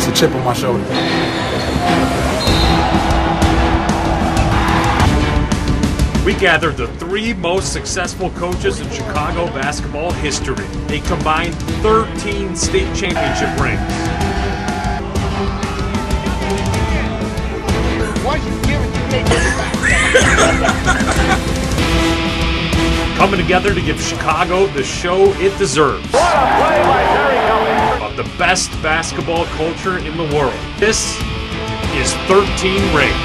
a chip on my shoulder. We gathered the 3 most successful coaches in Chicago basketball history. They combined 13 state championship rings. Once you give it, you take it back. Coming together to give Chicago the show it deserves. What a play by Terry Cummings. Of the best basketball culture in the world. This is 13 Rings.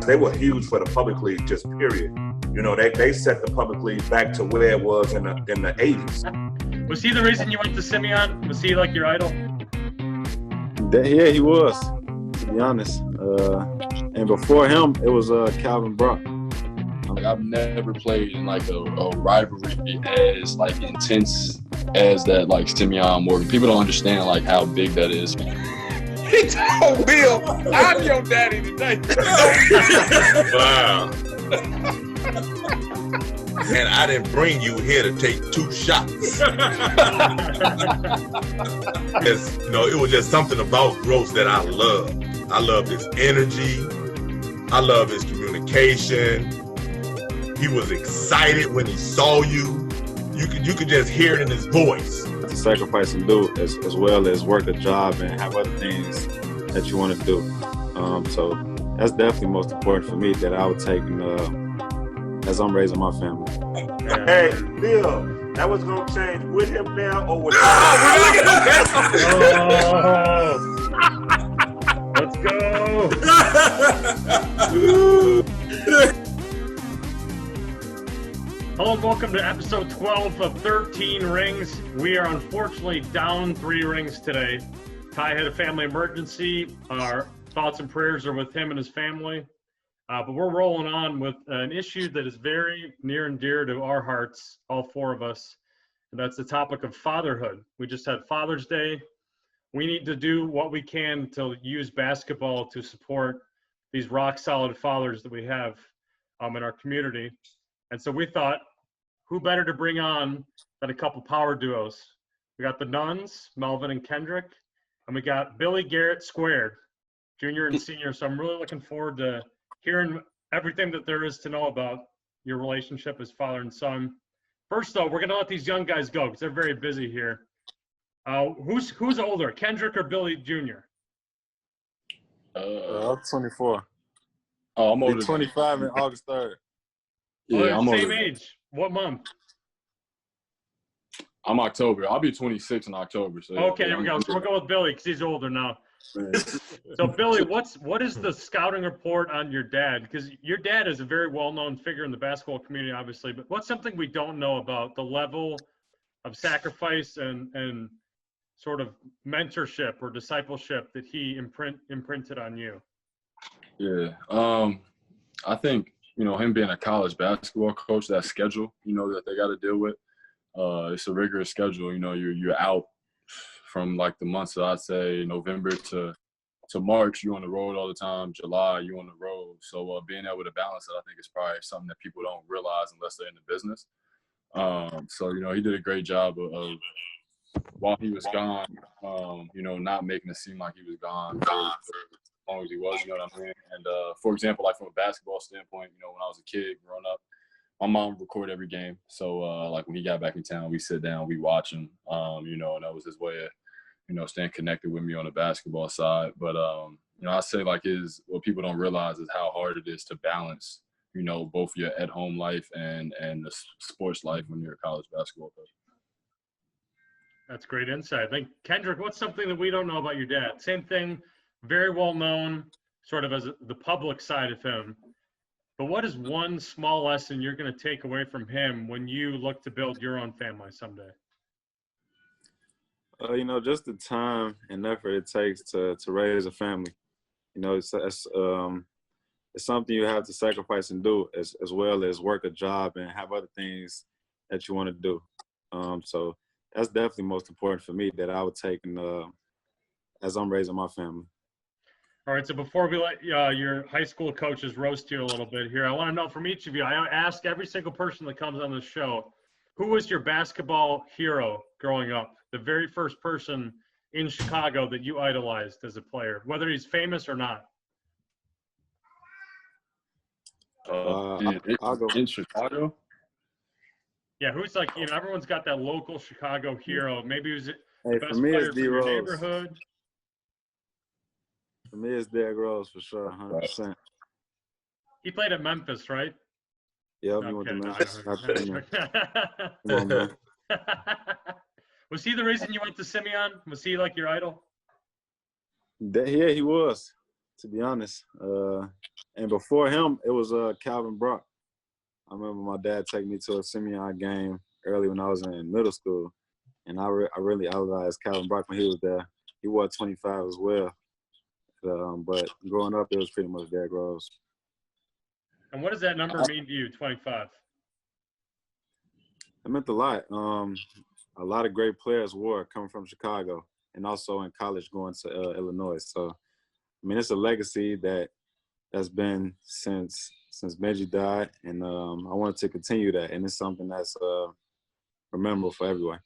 They were huge for the public league, just period. You know, they set the public league back to where it was in the 80s. Was he the reason you went to Simeon? Was he like your idol? Yeah, he was, to be honest. And before him, it was Calvin Brock. Like, I've never played in like a rivalry as like intense as that, like SIMEON-MORGAN. People don't understand like how big that is. He told Bill, I'm your daddy today. Wow. And I didn't bring you here to take 2 shots. You know, it was just something about GROCE that I love. I love his energy. I love his communication. He was excited when he saw you. You could just hear it in his voice. To sacrifice and do as well as work a job and have other things that you want to do. So that's definitely most important for me that I would take as I'm raising my family. Hey, Bill, that was going to change with him now or with Let's go. Hello and welcome to episode 12 of 13 Rings. We are unfortunately down 3 rings today. Ty had a family emergency. Our thoughts and prayers are with him and his family. But we're rolling on with an issue that is very near and dear to our hearts, all 4 of us. And that's the topic of fatherhood. We just had Father's Day. We need to do what we can to use basketball to support these rock solid fathers that we have in our community. And so we thought, who better to bring on than a couple power duos? We got the Nunns, Melvin and Kendrick, and we got Billy Garrett Jr. and Sr. So I'm really looking forward to hearing everything that there is to know about your relationship as father and son. First, though, we're going to let these young guys go because they're very busy here. Who's older, Kendrick or Billy Jr.? I'm 24. Oh, I'm older. 25 in August 3rd. Yeah, I'm same older. age. What month? I'm October. I'll be 26 in October. So Okay, there we go. So we'll go with Billy because he's older now. So Billy, what is the scouting report on your dad? Because your dad is a very well-known figure in the basketball community, obviously. But what's something we don't know about the level of sacrifice and sort of mentorship or discipleship that he imprinted on you? Yeah, I think him being a college basketball coach, that schedule that they got to deal with. It's a rigorous schedule. You're out from like the months that I'd say November to March. You're on the road all the time. July, you're on the road. So being able to balance it, I think is probably something that people don't realize unless they're in the business. So he did a great job of while he was gone, not making it seem like he was gone for as long as he was. You know what I mean? And for example, like from a basketball standpoint, when I was a kid growing up, my mom recorded every game. So like when he got back in town, we sit down, we watch him, and that was his way of, staying connected with me on the basketball side. But, I say like what people don't realize is how hard it is to balance, both your at-home life and the sports life when you're a college basketball coach. That's great insight. I think, Kendrick, what's something that we don't know about your dad? Same thing, very well known, sort of as the public side of him. But what is one small lesson you're going to take away from him when you look to build your own family someday? Just the time and effort it takes to raise a family. It's something you have to sacrifice and do as well as work a job and have other things that you want to do. So that's definitely most important for me that I would take as I'm raising my family. All right, so before we let your high school coaches roast you a little bit here, I want to know from each of you, I ask every single person that comes on the show, who was your basketball hero growing up? The very first person in Chicago that you idolized as a player, whether he's famous or not? I'll go. In Chicago? Yeah, who's like, everyone's got that local Chicago hero. Maybe he was the Hey, best for me, player it's from your D-Rose. neighborhood. For me, it's Derrick Rose for sure, 100%. He played at Memphis, right? Yeah, No, we went to I'm Memphis. kidding. Come on, man. Was he the reason you went to Simeon? Was he like your idol? Yeah, he was, to be honest. And before him, it was Calvin Brock. I remember my dad taking me to a Simeon game early when I was in middle school, and I really idolized Calvin Brock when he was there. He wore 25 as well. But growing up, it was pretty much Derrick Rose. And what does that number mean to you, 25? It meant a lot. A lot of great players wore coming from Chicago and also in college going to Illinois. So, I mean, it's a legacy that's been since Benji died, and I wanted to continue that, and it's something that's memorable for everyone.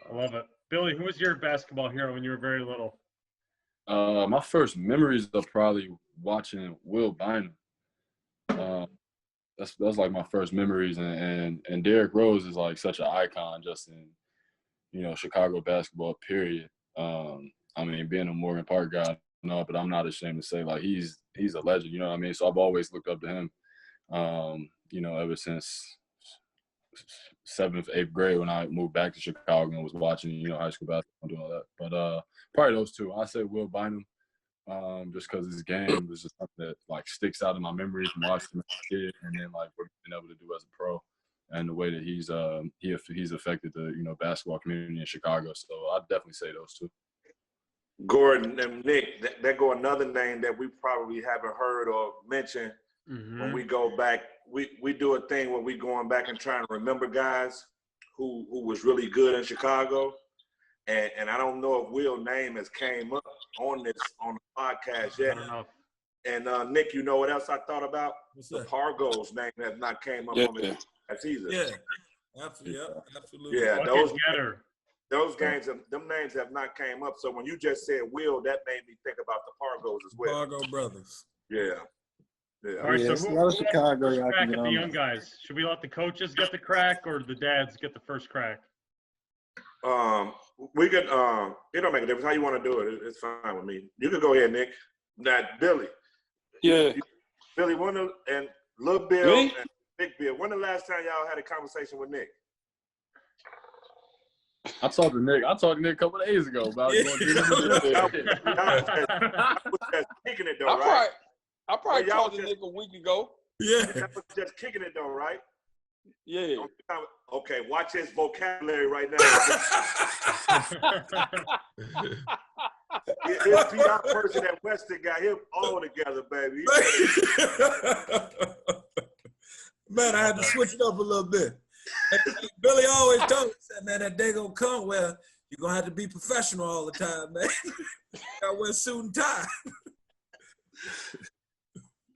I love it. Billy, who was your basketball hero when you were very little? My first memories are probably watching Will Bynum. That's like my first memories, and Derrick Rose is like such an icon just in Chicago basketball period. I mean, being a Morgan Park guy, no, but I'm not ashamed to say like he's a legend. You know what I mean? So I've always looked up to him. Ever since 7th, 8th grade when I moved back to Chicago and was watching, high school basketball and doing all that. But probably those two. I say Will Bynum, just because his game was just something that like sticks out in my memory from watching him as a kid, and then like what he's been able to do as a pro, and the way that he's affected the basketball community in Chicago. So I'd definitely say those two. Gordon and Nick, there go another name that we probably haven't heard or mentioned. When we go back, we do a thing where we going back and trying to remember guys who was really good in Chicago. And I don't know if Will's name has came up on the podcast yet. And Nick, you know what else I thought about? The Pargo's name has not came up on the podcast either. Yeah, absolutely. Yeah, those games, them names have not came up. So when you just said Will, that made me think about the Pargos as well. Pargo brothers. Yeah. All right, Yeah, so who Chicago, first crack at the young guys? Should we let the coaches get the crack or the dads get the first crack? We could, it don't make a difference how you want to do it. It's fine with me. You can go ahead, Nick. Now, Billy. Yeah. Billy, and Lil Bill and Big Bill, when the last time y'all had a conversation with Nick? I talked to Nick a couple of days ago about going to I was just kicking it though, right? I probably talked to Nick a week ago. Yeah. That was just kicking it though, right? Yeah. Okay, watch his vocabulary right now. His PR person at Western got him all together, baby. Man, I had to switch it up a little bit. Billy always told me, said, man, that day gonna come where you're gonna have to be professional all the time, man. I wear suit and tie.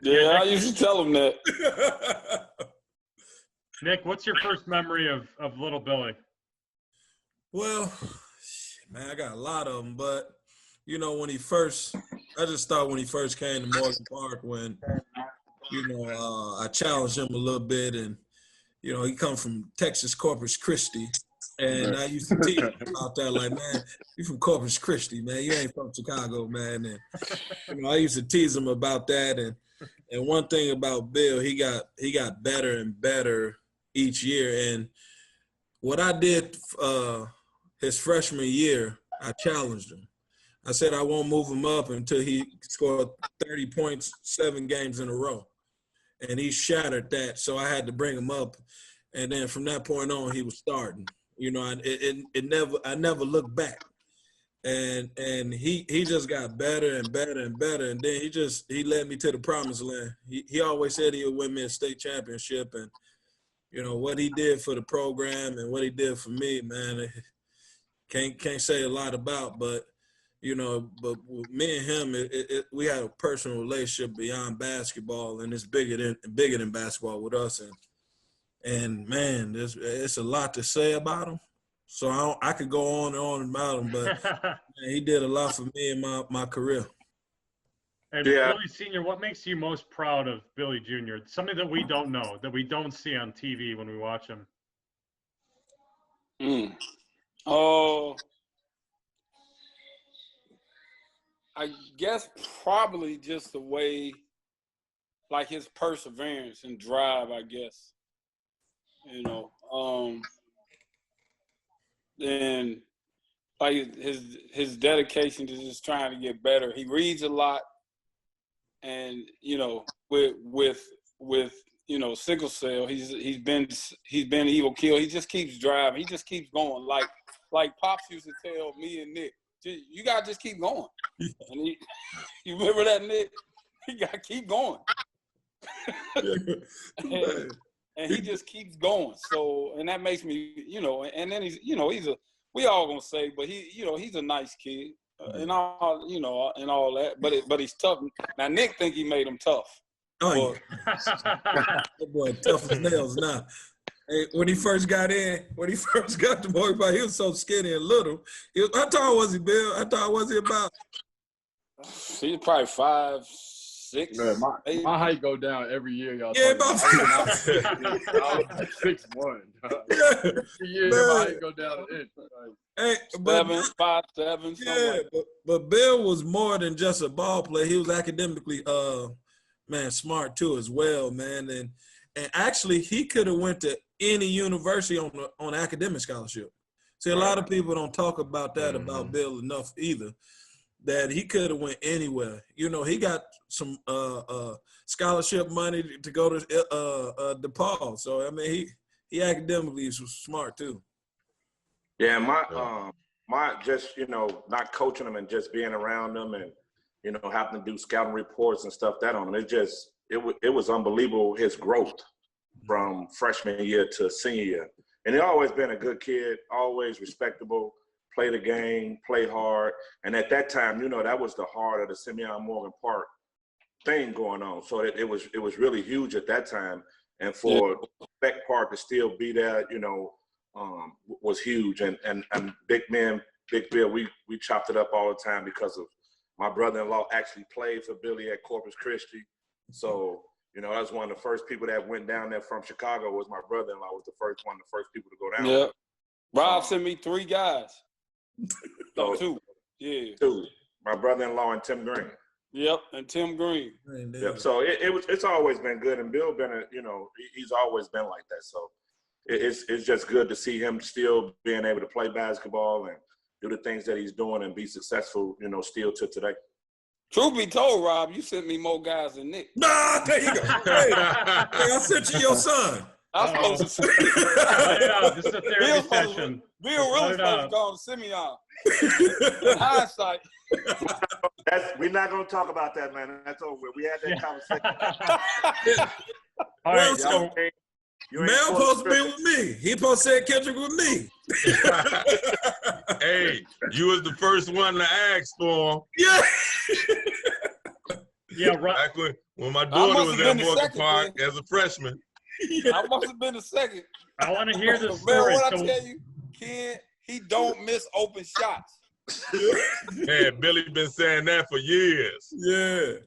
Yeah, I used to tell him that. Nick, what's your first memory of little Billy? Well, man, I got a lot of them, but when he first, I just thought when he first came to Morgan Park when, I challenged him a little bit, and he come from Texas Corpus Christi, and I used to tease him about that, like, man, you from Corpus Christi, man, you ain't from Chicago, man, and I used to tease him about that, and one thing about Bill, he got better and better each year, and what I did his freshman year, I challenged him. I said I won't move him up until he scored 30 points, 7 games in a row. And he shattered that, so I had to bring him up. And then from that point on, he was starting. I never looked back. And he just got better and better and better. And then he led me to the promised land. He always said he would win me a state championship. And, what he did for the program and what he did for me, man, can't say a lot about. But, you know, but with me and him, we had a personal relationship beyond basketball, and it's bigger than basketball with us. And man, it's a lot to say about him. So I could go on and on about him, but man, he did a lot for me in my career. And Billy Sr., what makes you most proud of Billy Jr.? Something that we don't know, that we don't see on TV when we watch him. Oh, I guess probably just the way, like his perseverance and drive, I guess. You know, and like his dedication to just trying to get better. He reads a lot, and you know, with you know, sickle cell, he's been evil kill. He just keeps driving. He just keeps going. Like Pops used to tell me and Nick, you gotta just keep going. And you remember that, Nick? You gotta keep going. and he just keeps going. So, and that makes me, you know, and then he's, you know, we all gonna say, but he's a nice kid and all, you know, and all that. But he's tough. Now Nick think he made him tough. Oh, yeah. That boy tough as nails now. Hey, when he first got the boy, he was so skinny and little. How tall was he, Bill? How tall was he about? He was probably 5'6". Man, my height go down every year, y'all. Yeah, about 6'1". Every year, my height go down an inch. Hey, 5'7". Yeah, but Bill was more than just a ball player. He was academically, smart too as well, man. And actually, he could have went to any university on academic scholarship. See, a lot of people don't talk about that about Bill enough either. That he could have went anywhere. You know, he got some scholarship money to go to DePaul. So I mean, he academically is smart too. Yeah, my just, you know, not coaching them and just being around them and, you know, having to do scouting reports and stuff that on them. It was unbelievable, his growth from freshman year to senior year. And he always been a good kid, always respectable, play the game, play hard. And at that time, you know, that was the heart of the SIMEON-MORGAN Park thing going on. So it was really huge at that time. And for Beck Park to still be there, you know, was huge. And Big Bill, we chopped it up all the time because of my brother-in-law actually played for Billy at Corpus Christi. So, you know, that was one of the first people that went down there from Chicago. Was my brother-in-law was the first people to go down. Yeah. Rob sent me 3 guys. So, 2. Yeah. 2. My brother-in-law and Tim Green. Yep, and Tim Green. Yep. So it's always been good, and Bill been he's always been like that. So it's just good to see him still being able to play basketball and do the things that he's doing and be successful, you know, still to today. Truth be told, Rob, you sent me more guys than Nick. Nah, there you go. Hey, I sent you your son. I'm supposed to say. This is a therapy session. Bill really supposed to call him Simeon. In hindsight. We're not going to talk about that, man. That's over. We had that conversation. All right, so Mel supposed to be with me. He supposed to say Kendrick with me. Hey, you was the first one to ask for him. Yeah. Yeah, right. Back when my daughter was at Morgan Park as a freshman. I must have been the second. I want to hear this Man, story. what I tell you, Ken, he don't miss open shots. Man, Billy been saying that for years. Yeah.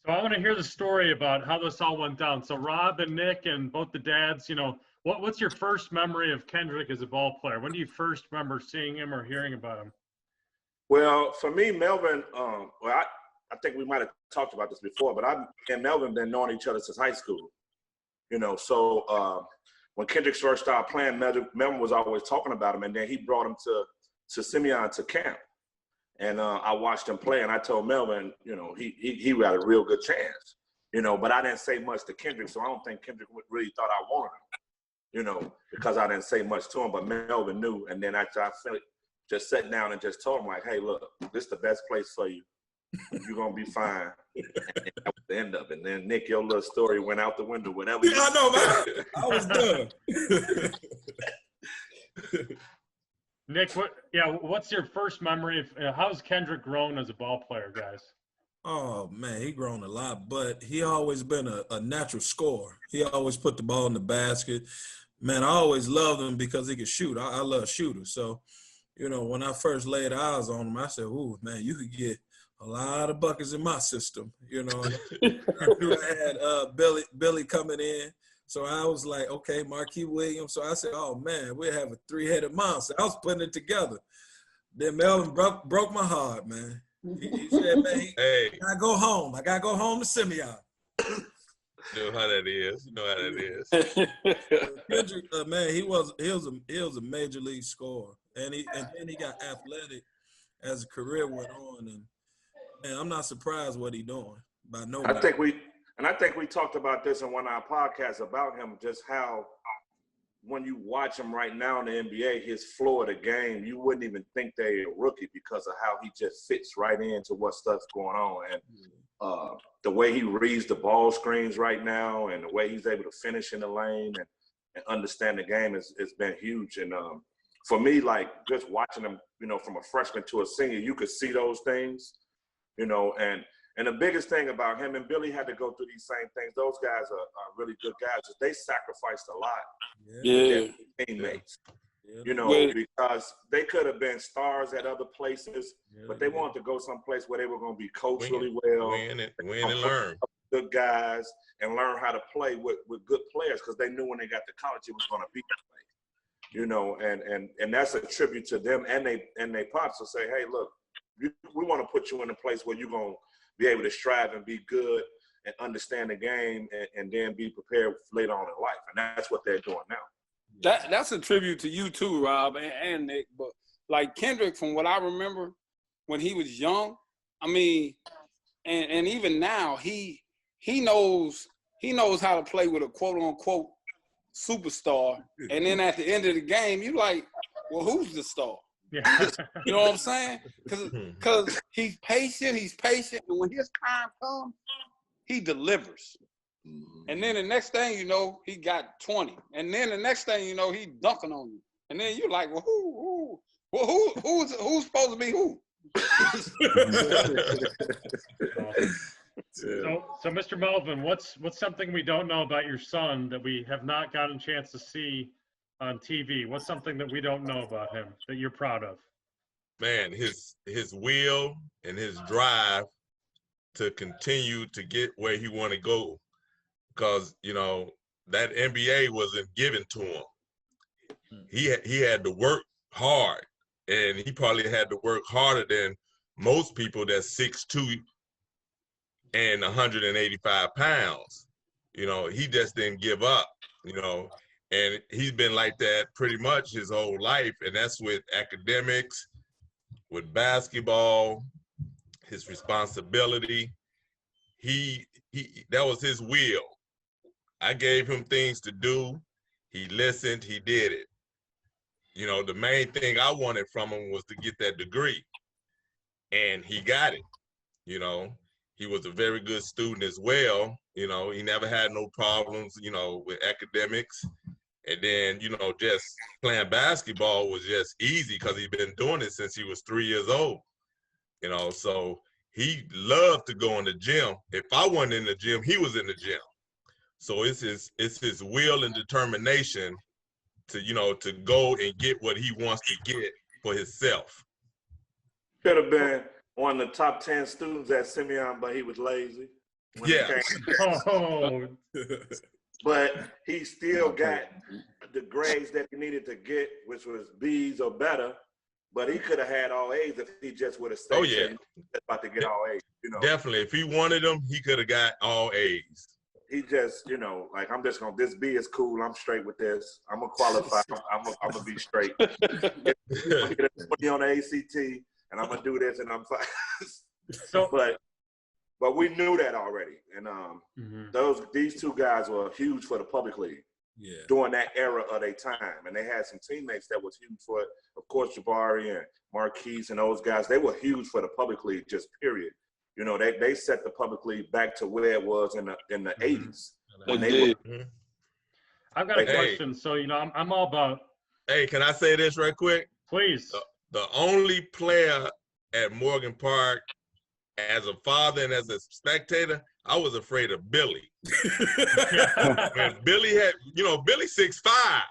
So I want to hear the story about how this all went down. So Rob and Nick and both the dads, you know, what's your first memory of Kendrick as a ball player? When do you first remember seeing him or hearing about him? Well, for me, Melvin, I think we might have talked about this before, but I and Melvin been knowing each other since high school. You know, so when Kendrick first started playing, Melvin was always talking about him, and then he brought him to Simeon to camp. And I watched him play, and I told Melvin, you know, he had a real good chance, you know, but I didn't say much to Kendrick, so I don't think Kendrick really thought I wanted him, you know, because I didn't say much to him, but Melvin knew. And then after I just sat down and just told him, like, hey, look, this is the best place for you. You're going to be fine. And that was the end of it. And then, Nick, your little story went out the window, whatever. I know, man. I was done. Nick, what's your first memory of how's Kendrick grown as a ball player, guys? Oh man, he grown a lot, but he always been a natural scorer. He always put the ball in the basket. Man, I always loved him because he could shoot. I love shooters. So, you know, when I first laid eyes on him, I said, "Ooh, man, you could get a lot of buckets in my system." You know, I knew I had Billy coming in. So I was like, okay, Marquis Williams. So I said, oh, man, we have a three-headed monster. I was putting it together. Then Melvin broke my heart, man. He said, man, I got to go home. I got to go home to Simeon. You know how that is. You know how that is. Kendrick, man, he was a major league scorer. And then he got athletic as the career went on. And, man, I'm not surprised what he's doing by no means. I think we talked about this in one of our podcasts about him, just how when you watch him right now in the NBA, his flow of the game, you wouldn't even think they're a rookie because of how he just fits right into what stuff's going on. And the way he reads the ball screens right now and the way he's able to finish in the lane and understand the game has been huge. And for me, like just watching him, you know, from a freshman to a senior, you could see those things, you know, and the biggest thing about him, and Billy had to go through these same things, those guys are really good guys. They sacrificed a lot with their teammates, you know, because they could have been stars at other places, but they wanted to go someplace where they were going to be coached really well. Win and learn. Good guys and learn how to play with good players because they knew when they got to college it was going to be that way, you know, and that's a tribute to them and they pops to say, hey, look, we want to put you in a place where you're going to be able to strive and be good and understand the game and then be prepared later on in life. And that's what they're doing now. That's a tribute to you too, Rob and Nick. But like Kendrick, from what I remember when he was young, I mean, and even now, he knows how to play with a quote unquote superstar. And then at the end of the game, you're like, well, who's the star? Yeah. You know what I'm saying? Because he's patient, and when his time comes, he delivers. And then the next thing you know, he got 20. And then the next thing you know, he dunking on you. And then you're like, well, who's supposed to be who? So Mr. Melvin, what's something we don't know about your son that we have not gotten a chance to see on TV? What's something that we don't know about him that you're proud of? Man, his will and his drive to continue to get where he want to go, because you know that NBA wasn't given to him. He had to work hard, and he probably had to work harder than most people that's 6'2" and 185 pounds. You know, he just didn't give up. You know. And he's been like that pretty much his whole life. And that's with academics, with basketball, his responsibility. That was his will. I gave him things to do. He listened, he did it. You know, the main thing I wanted from him was to get that degree. And he got it. You know, he was a very good student as well. You know, he never had no problems, you know, with academics. And then, you know, just playing basketball was just easy because he'd been doing it since he was 3 years old. You know, so he loved to go in the gym. If I wasn't in the gym, he was in the gym. So it's his will and determination to, you know, to go and get what he wants to get for himself. Could have been one of the top 10 students at Simeon, but he was lazy. Yeah. But he still got the grades that he needed to get, which was B's or better. But he could have had all A's if he just would have stayed. Oh yeah, about to get all A's. You know, definitely. If he wanted them, he could have got all A's. He just, you know, like I'm just gonna. This B is cool. I'm straight with this. I'm gonna qualify. I'm gonna be straight. I'm gonna get a 20 on the ACT, and I'm gonna do this, and I'm fine. But we knew that already, and these two guys were huge for the public league during that era of their time, and they had some teammates that was huge for it. Of course, Jabari and Marquise and those guys, they were huge for the public league, just period. You know, they set the public league back to where it was in the 80s. When they I've got a question. So, you know, I'm all about. Hey, can I say this right quick? Please. The only player at Morgan Park, as a father and as a spectator, I was afraid of Billy. When Billy had, Billy 6'5",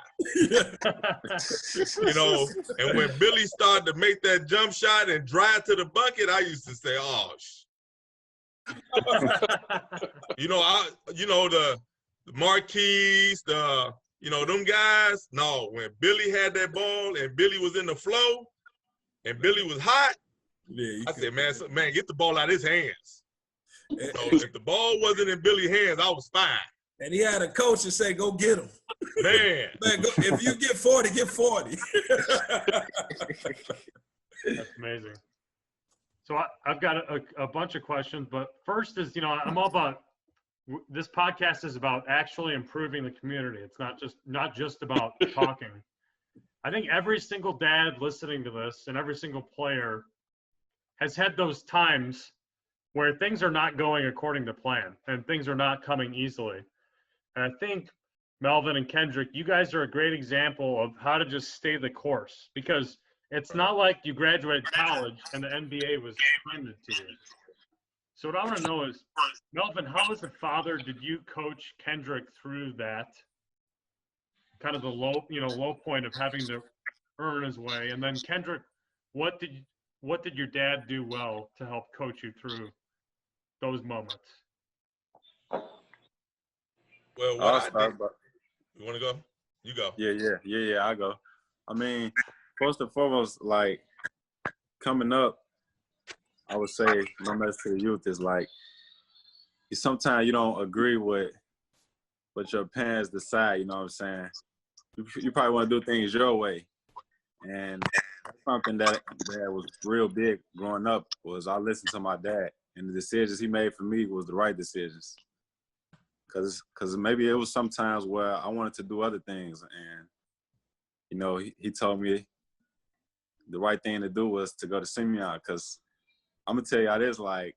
and when Billy started to make that jump shot and drive to the bucket, I used to say, "Oh, the Marquise, them guys. No, when Billy had that ball and Billy was in the flow and Billy was hot, I said, man, get the ball out of his hands." So if the ball wasn't in Billy's hands, I was fine. And he had a coach that say, "Go get him." Man, go, if you get 40, get 40. That's amazing. So I've got a bunch of questions, but first is, I'm all about, this podcast is about actually improving the community. It's not just about talking. I think every single dad listening to this and every single player has had those times where things are not going according to plan and things are not coming easily. And I think Melvin and Kendrick, you guys are a great example of how to just stay the course, because it's not like you graduated college and the NBA was handed to you. So what I want to know is, Melvin, how as a father did you coach Kendrick through that kind of the low point of having to earn his way? And then Kendrick, what did your dad do well to help coach you through those moments? Well, you want to go? You go. Yeah, I go. I mean, first and foremost, like, coming up, I would say my message to the youth is, like, sometimes you don't agree with what your parents decide, you know what I'm saying? You probably want to do things your way. And something that was real big growing up was I listened to my dad, and the decisions he made for me was the right decisions. Cause maybe it was sometimes where I wanted to do other things, and he told me the right thing to do was to go to Simeon. Cause I'm gonna tell you how this, like,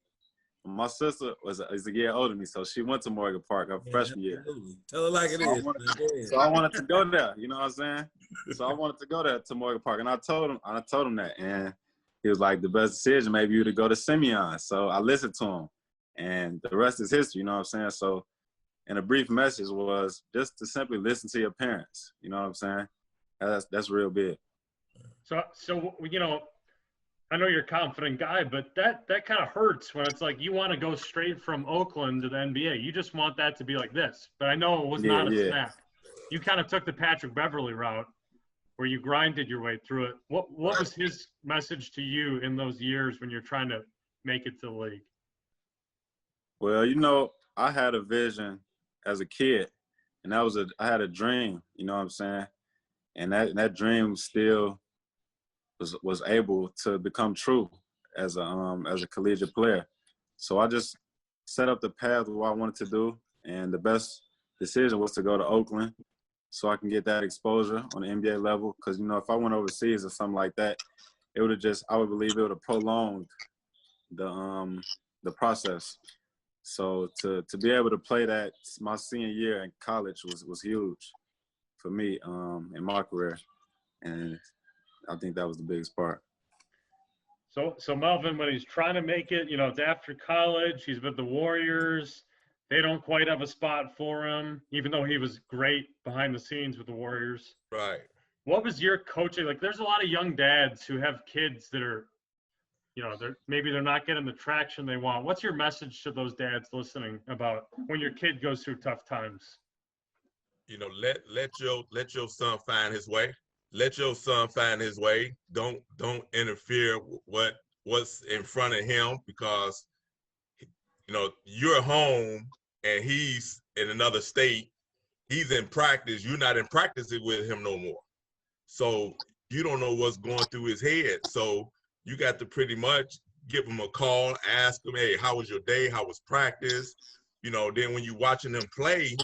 my sister is a year older than me, so she went to Morgan Park her freshman year. Tell her like it is. So I wanted to go there, you know what I'm saying? So I wanted to go there to Morgan Park, and I told him that, and he was like, the best decision maybe you to go to Simeon. So I listened to him, and the rest is history, you know what I'm saying? So, and a brief message was just to simply listen to your parents, you know what I'm saying? That's real big. So I know you're a confident guy, but that kind of hurts when it's like you want to go straight from Oakland to the NBA. You just want that to be like this. But I know it was not a snap. You kind of took the Patrick Beverly route where you grinded your way through it. What was his message to you in those years when you're trying to make it to the league? Well, I had a vision as a kid, and I had a dream, you know what I'm saying? And that dream still was able to become true as a collegiate player. So I just set up the path of what I wanted to do, and the best decision was to go to Oakland so I can get that exposure on the NBA level. Because if I went overseas or something like that, I would believe it would have prolonged the process. So to be able to play that my senior year in college was huge for me in my career, and I think that was the biggest part. So Melvin, when he's trying to make it, it's after college, he's with the Warriors. They don't quite have a spot for him, even though he was great behind the scenes with the Warriors. Right. What was your coaching? Like, there's a lot of young dads who have kids that are, maybe they're not getting the traction they want. What's your message to those dads listening about when your kid goes through tough times? Let your son find his way. Let your son find his way. Don't interfere with what's in front of him, because you're home and he's in another state. He's in practice. You're not in practice with him no more. So you don't know what's going through his head. So you got to pretty much give him a call, ask him, hey, how was your day? How was practice? Then when you're watching him play,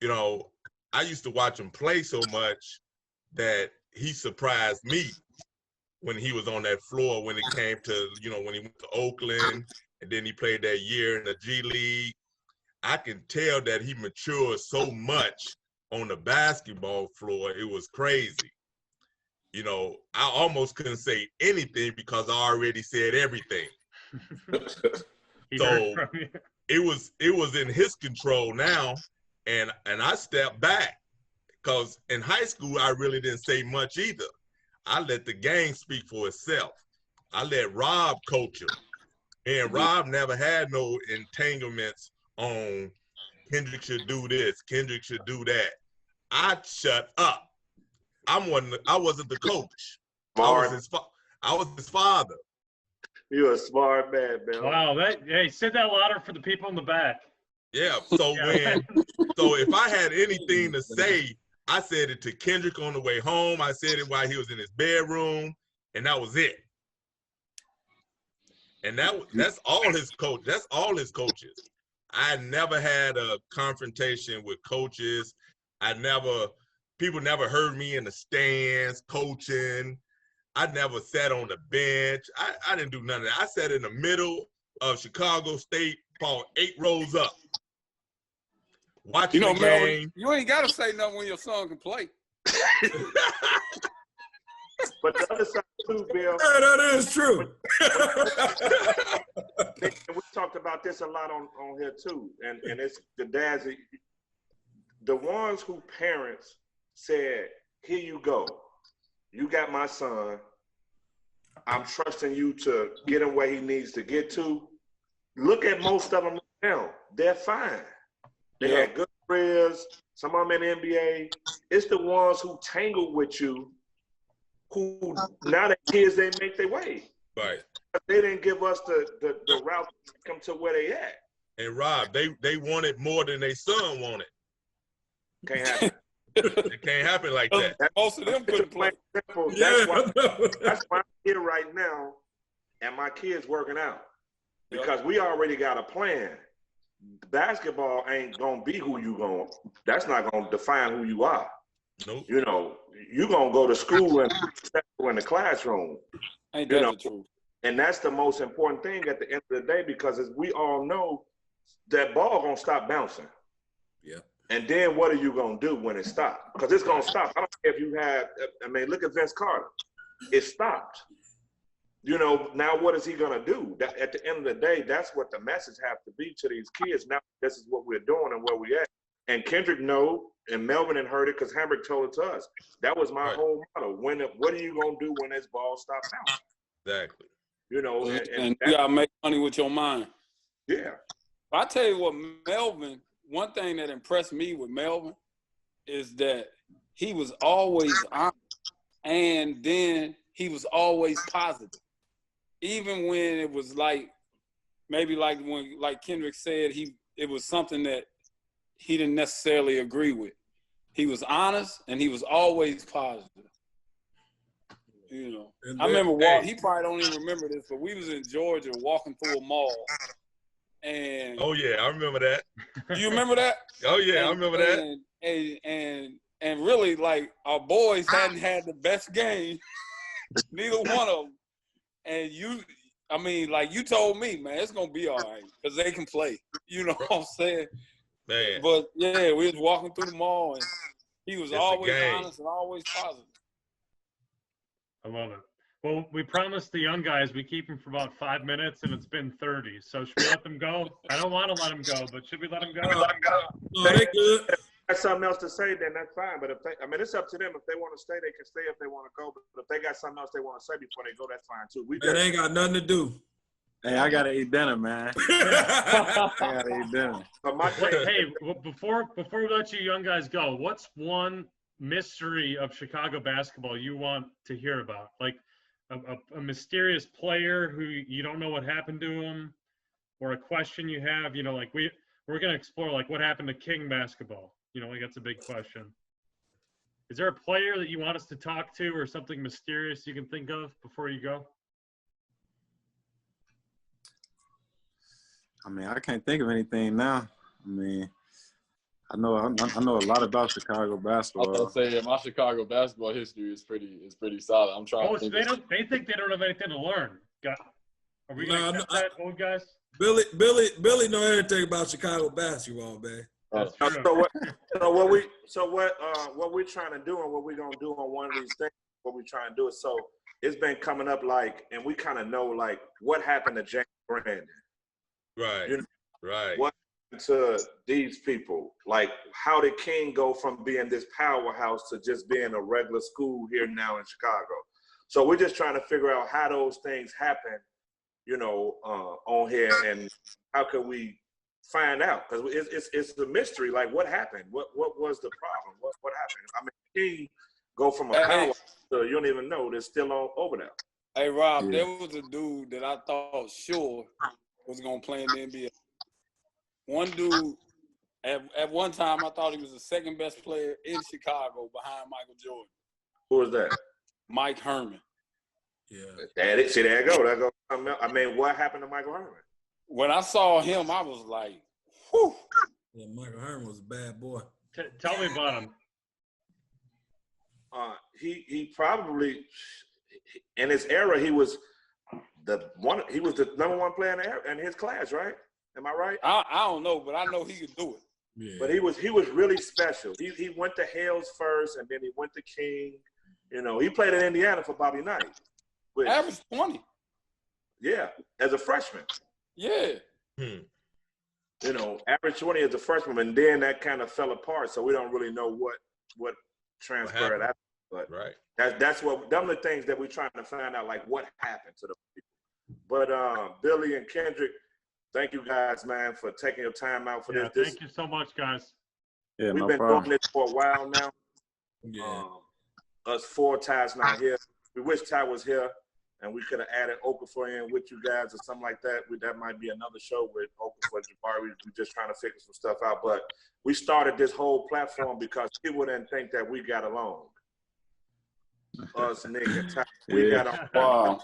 I used to watch him play so much that he surprised me when he was on that floor, when it came to, when he went to Oakland and then he played that year in the G League. I can tell that he matured so much on the basketball floor. It was crazy. you know, I almost couldn't say anything because I already said everything. So it was in his control now, and I stepped back because in high school I really didn't say much either. I let the game speak for itself. I let Rob coach him, and Rob never had no entanglements on Kendrick should do this, Kendrick should do that. I shut up. I wasn't the coach. I was his father. You're a smart man, Bill. Wow, hey, say that louder for the people in the back. Yeah, so if I had anything to say, I said it to Kendrick on the way home. I said it while he was in his bedroom, and that was it. And that's all his coach. That's all his coaches. I never had a confrontation with coaches. People never heard me in the stands coaching. I never sat on the bench. I didn't do none of that. I sat in the middle of Chicago State, Paul, 8 rows up. Watching the game. Melvin, you ain't got to say nothing when your son can play. But the other side too, Bill. Yeah, that is true. We talked about this a lot on here too, and it's the dads, the ones who parents said, "Here you go, you got my son. I'm trusting you to get him where he needs to get to." Look at most of them now; they're fine. They had good careers. Some of them in the NBA. It's the ones who tangle with you, who now the kids they make their way. Right. They didn't give us the route to take them to where they at. And Rob, they wanted more than their son wanted. Can't happen. It can't happen like that. Most of them couldn't play. That's why I'm here right now, and my kid's working out. Because we already got a plan. Basketball ain't gonna be who you going. That's not gonna define who you are. Nope. You know, you gonna go to school and in the classroom. Ain't that the truth? And that's the most important thing at the end of the day, because as we all know, that ball gonna stop bouncing. Yeah. And then what are you gonna do when it stops? Because it's gonna stop. I don't care if you had. I mean, look at Vince Carter. It stopped. You know, now what is he gonna do? That, at the end of the day, that's what the message has to be to these kids. Now this is what we're doing and where we at. And Kendrick know, and Melvin had heard it because Hambrick told it to us. That was my whole motto. What are you gonna do when this ball stops bouncing? Exactly. You know, and you gotta make money with your mind. Yeah. I tell you what, Melvin. One thing that impressed me with Melvin is that he was always honest, and then he was always positive. Even when it was like, maybe like when, like Kendrick said, it was something that he didn't necessarily agree with. He was honest and he was always positive. You know, I remember he probably don't even remember this, but we was in Georgia walking through a mall. And oh yeah, I remember that. Do you remember that? Oh yeah, I remember that. And really, like, our boys hadn't had the best game, neither one of them. And you told me, man, it's gonna be all right because they can play. You know what I'm saying? Man. But yeah, we was walking through the mall, and he was always honest and always positive. I love it. Well, we promised the young guys we keep them for about 5 minutes, and it's been 30. So should we let them go? I don't want to let them go, but should we let them go? No, they good. If they got something else to say, then that's fine. But it's up to them. If they want to stay, they can stay. If they want to go, but if they got something else they want to say before they go, that's fine too. They ain't got nothing to do. Hey, I gotta eat dinner, man. I gotta eat dinner. Hey, before we let you young guys go, what's one mystery of Chicago basketball you want to hear about? Like a mysterious player who you don't know what happened to him, or a question you have. You know, like we're gonna explore like what happened to King basketball. You know, like that's a big question. Is there a player that you want us to talk to, or something mysterious you can think of before you go? I mean, I can't think of anything now. I mean, I know a lot about Chicago basketball. I was gonna say, my Chicago basketball history is pretty solid. I'm trying. So they think they don't have anything to learn. Are we gonna accept that, old guys? Billy know everything about Chicago basketball, man. That's true. So what we're trying to do and what we're gonna do on one of these things what we're trying to do. So it's been coming up like, and we kind of know like what happened to James Brandon. Right. You know, right. What happened to these people? Like, how did King go from being this powerhouse to just being a regular school here now in Chicago? So we're just trying to figure out how those things happen, you know, on here, and how can we find out? Because it's a mystery. Like, what happened? What was the problem? What happened? I mean, King go from a power to you don't even know they're still over there. Hey Rob, there was a dude that I thought sure was gonna play in the NBA. One dude at one time I thought he was the second best player in Chicago behind Michael Jordan. Who was that? Mike Herman. Yeah. See, there you go. I mean, what happened to Michael Herman? When I saw him, I was like, whew. Yeah, Michael Herman was a bad boy. Tell me about him. He probably, in his era, he was the number one player in his class, right? Am I right? I don't know, but I know he could do it. Yeah. But he was really special. He went to Hales first, and then he went to King. You know, he played in Indiana for Bobby Knight. Average 20. Yeah, as a freshman. Yeah. You know, average 20 as a freshman, and then that kind of fell apart. So we don't really know what transpired after. But that's what them are the things that we're trying to find out, like what happened to the people. But Billy and Kendrick, thank you guys, man, for taking your time out for this. Thank you so much, guys. Yeah, We've no been problem. doing this for a while now. Yeah. Us four, Ty's not here. We wish Ty was here, and we could have added Okafor in with you guys or something like that. That might be another show with Okafor and Jabari. We're just trying to figure some stuff out. But we started this whole platform because people didn't think that we got along. Us, Nick, and Ty, we got on. Wow.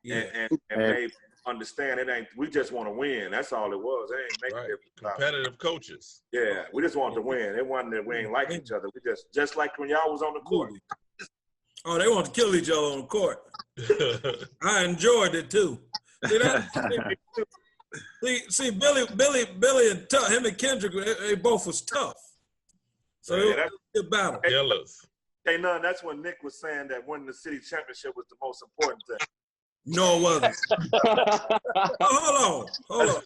And they understand it ain't. We just want to win. That's all it was. It ain't making it competitive coaches. Yeah, we just wanted to win. It wasn't that we ain't like each other. We just like when y'all was on the court. Oh, they want to kill each other on the court. I enjoyed it too. See, Billy and him and Kendrick, they both was tough. So it was a good battle. Hey, Nunn, that's when Nick was saying that winning the city championship was the most important thing. No, it wasn't. Hold on.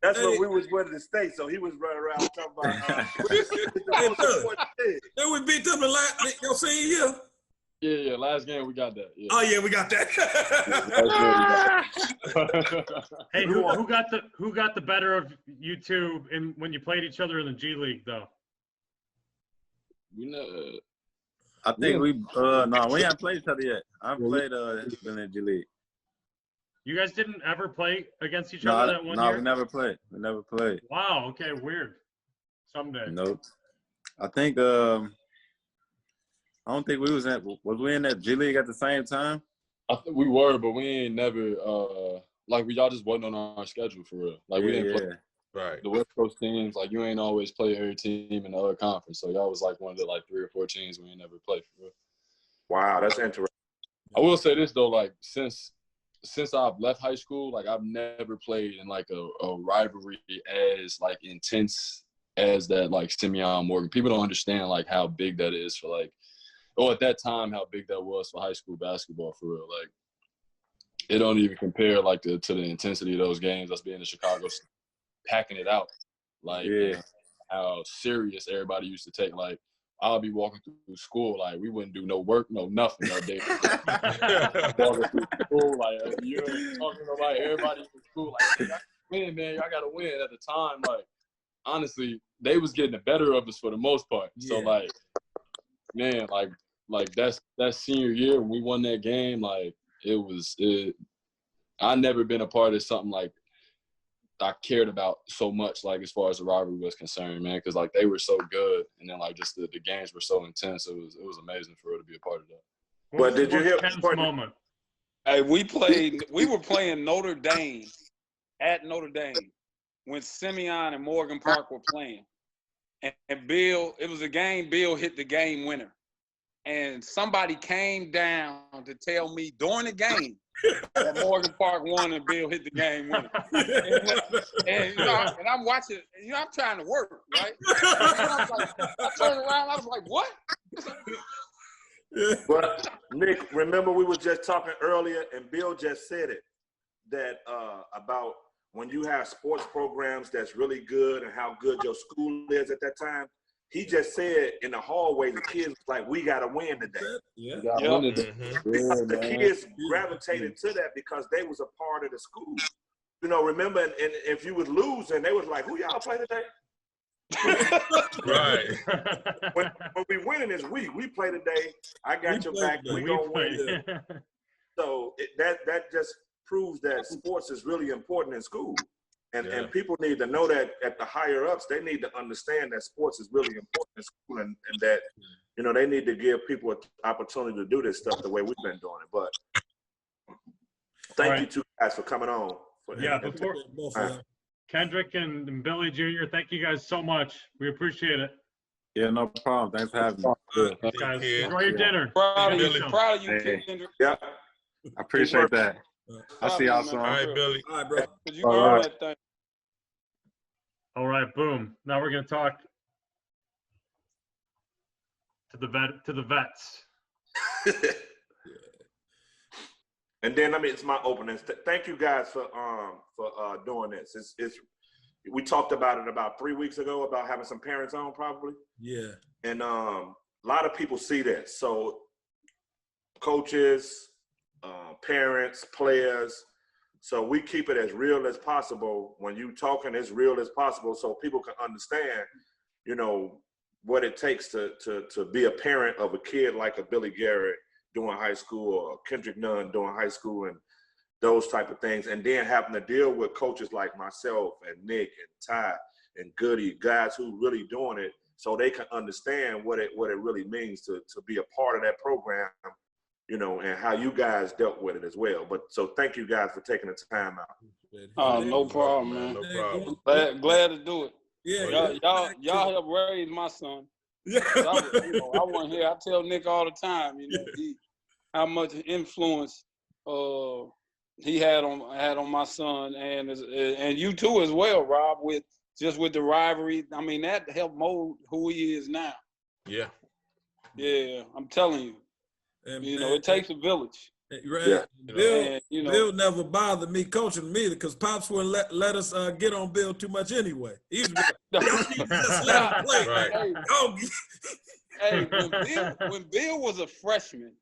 That's when we was winning the state, so he was running around talking about. Then we beat them your senior year. Yeah, last game we got that. Yeah. Oh yeah, we got that. Hey, who got the better of you two when you played each other in the G League though? You know, I think we haven't played each other yet. I haven't played in the G League. You guys didn't ever play against each other that one year? No, we never played. Wow. Okay. Weird. Someday. Nope. I think I don't think we was we in that G League at the same time? I think we were, but we ain't never y'all just wasn't on our schedule for real. Like we didn't play. Right. The West Coast teams, like you ain't always play every team in the other conference. So y'all was like one of the 3 or 4 teams we ain't never played for real. Wow, that's interesting. I will say this though, like since I've left high school, like I've never played in like a rivalry as like intense as that like SIMEON-MORGAN. People don't understand like how big that is for at that time how big that was for high school basketball for real. Like it don't even compare like to the intensity of those games. Us being in Chicago, packing it out, how serious everybody used to take. Like I'll be walking through school, like we wouldn't do no work, no nothing that day. Walking through school, like you ain't talking to nobody. Everybody in school, like win, man, y'all gotta win. At the time, like honestly, they was getting the better of us for the most part. Yeah. So like, man, like that's senior year when we won that game. Like I never been a part of something like I cared about so much, like as far as the rivalry was concerned, man, because like they were so good, and then like just the games were so intense. It was amazing for her to be a part of that. But did you hear the moment? Hey, we were playing Notre Dame at Notre Dame when Simeon and Morgan Park were playing, and Bill, it was a game. Bill hit the game winner, and somebody came down to tell me during the game that Morgan Park won and Bill hit the game winner. And I'm watching, I'm trying to work, right? I turned around, I was like, what? Nick, remember we was just talking earlier, and Bill just said it, that about when you have sports programs that's really good and how good your school is at that time. He just said in the hallway, the kids was like, we got to win today. Yeah. Because the kids gravitated to that because they was a part of the school. You know, remember, and if you was losing, they was like, who y'all play today? Right. When we winning is we play today. I got your back. We gonna win. So that just proves that sports is really important in school. And people need to know that at the higher ups, they need to understand that sports is really important in school, and that, you know, they need to give people an opportunity to do this stuff the way we've been doing it. But thank you two guys for coming on. Before Kendrick and Billy Jr., thank you guys so much. We appreciate it. Yeah, no problem. Thanks for having me. Guys, enjoy your dinner. Proud of you, Kendrick. Yeah. I appreciate that. I'll see y'all soon. All right, Billy. All right, bro. You earned that thing. All right, boom. Now we're gonna talk to the vets. And then, I mean, it's my opening. Thank you guys for doing this. We talked about it about 3 weeks ago about having some parents on, probably. Yeah. And a lot of people see this. So coaches, parents, players. So we keep it as real as possible. When you talking as real as possible, so people can understand, you know, what it takes to be a parent of a kid like a Billy Garrett doing high school, or Kendrick Nunn doing high school, and those type of things. And then having to deal with coaches like myself and Nick and Ty and Goody, guys who really doing it, so they can understand what it really means to be a part of that program, you know, and how you guys dealt with it as well. But so thank you guys for taking the time out. No problem, man. No problem. Glad to do it. Yeah. Y'all helped raise my son. Yeah. I wasn't here. I tell Nick all the time, you know, how much influence he had on my son, and you too as well, Rob, with the rivalry. I mean, that helped mold who he is now. Yeah. Yeah, I'm telling you. You know, it takes a village. Right. Yeah. Bill never bothered me coaching me because Pops wouldn't let us get on Bill too much anyway. He was like, just let him play. Right. When Bill was a freshman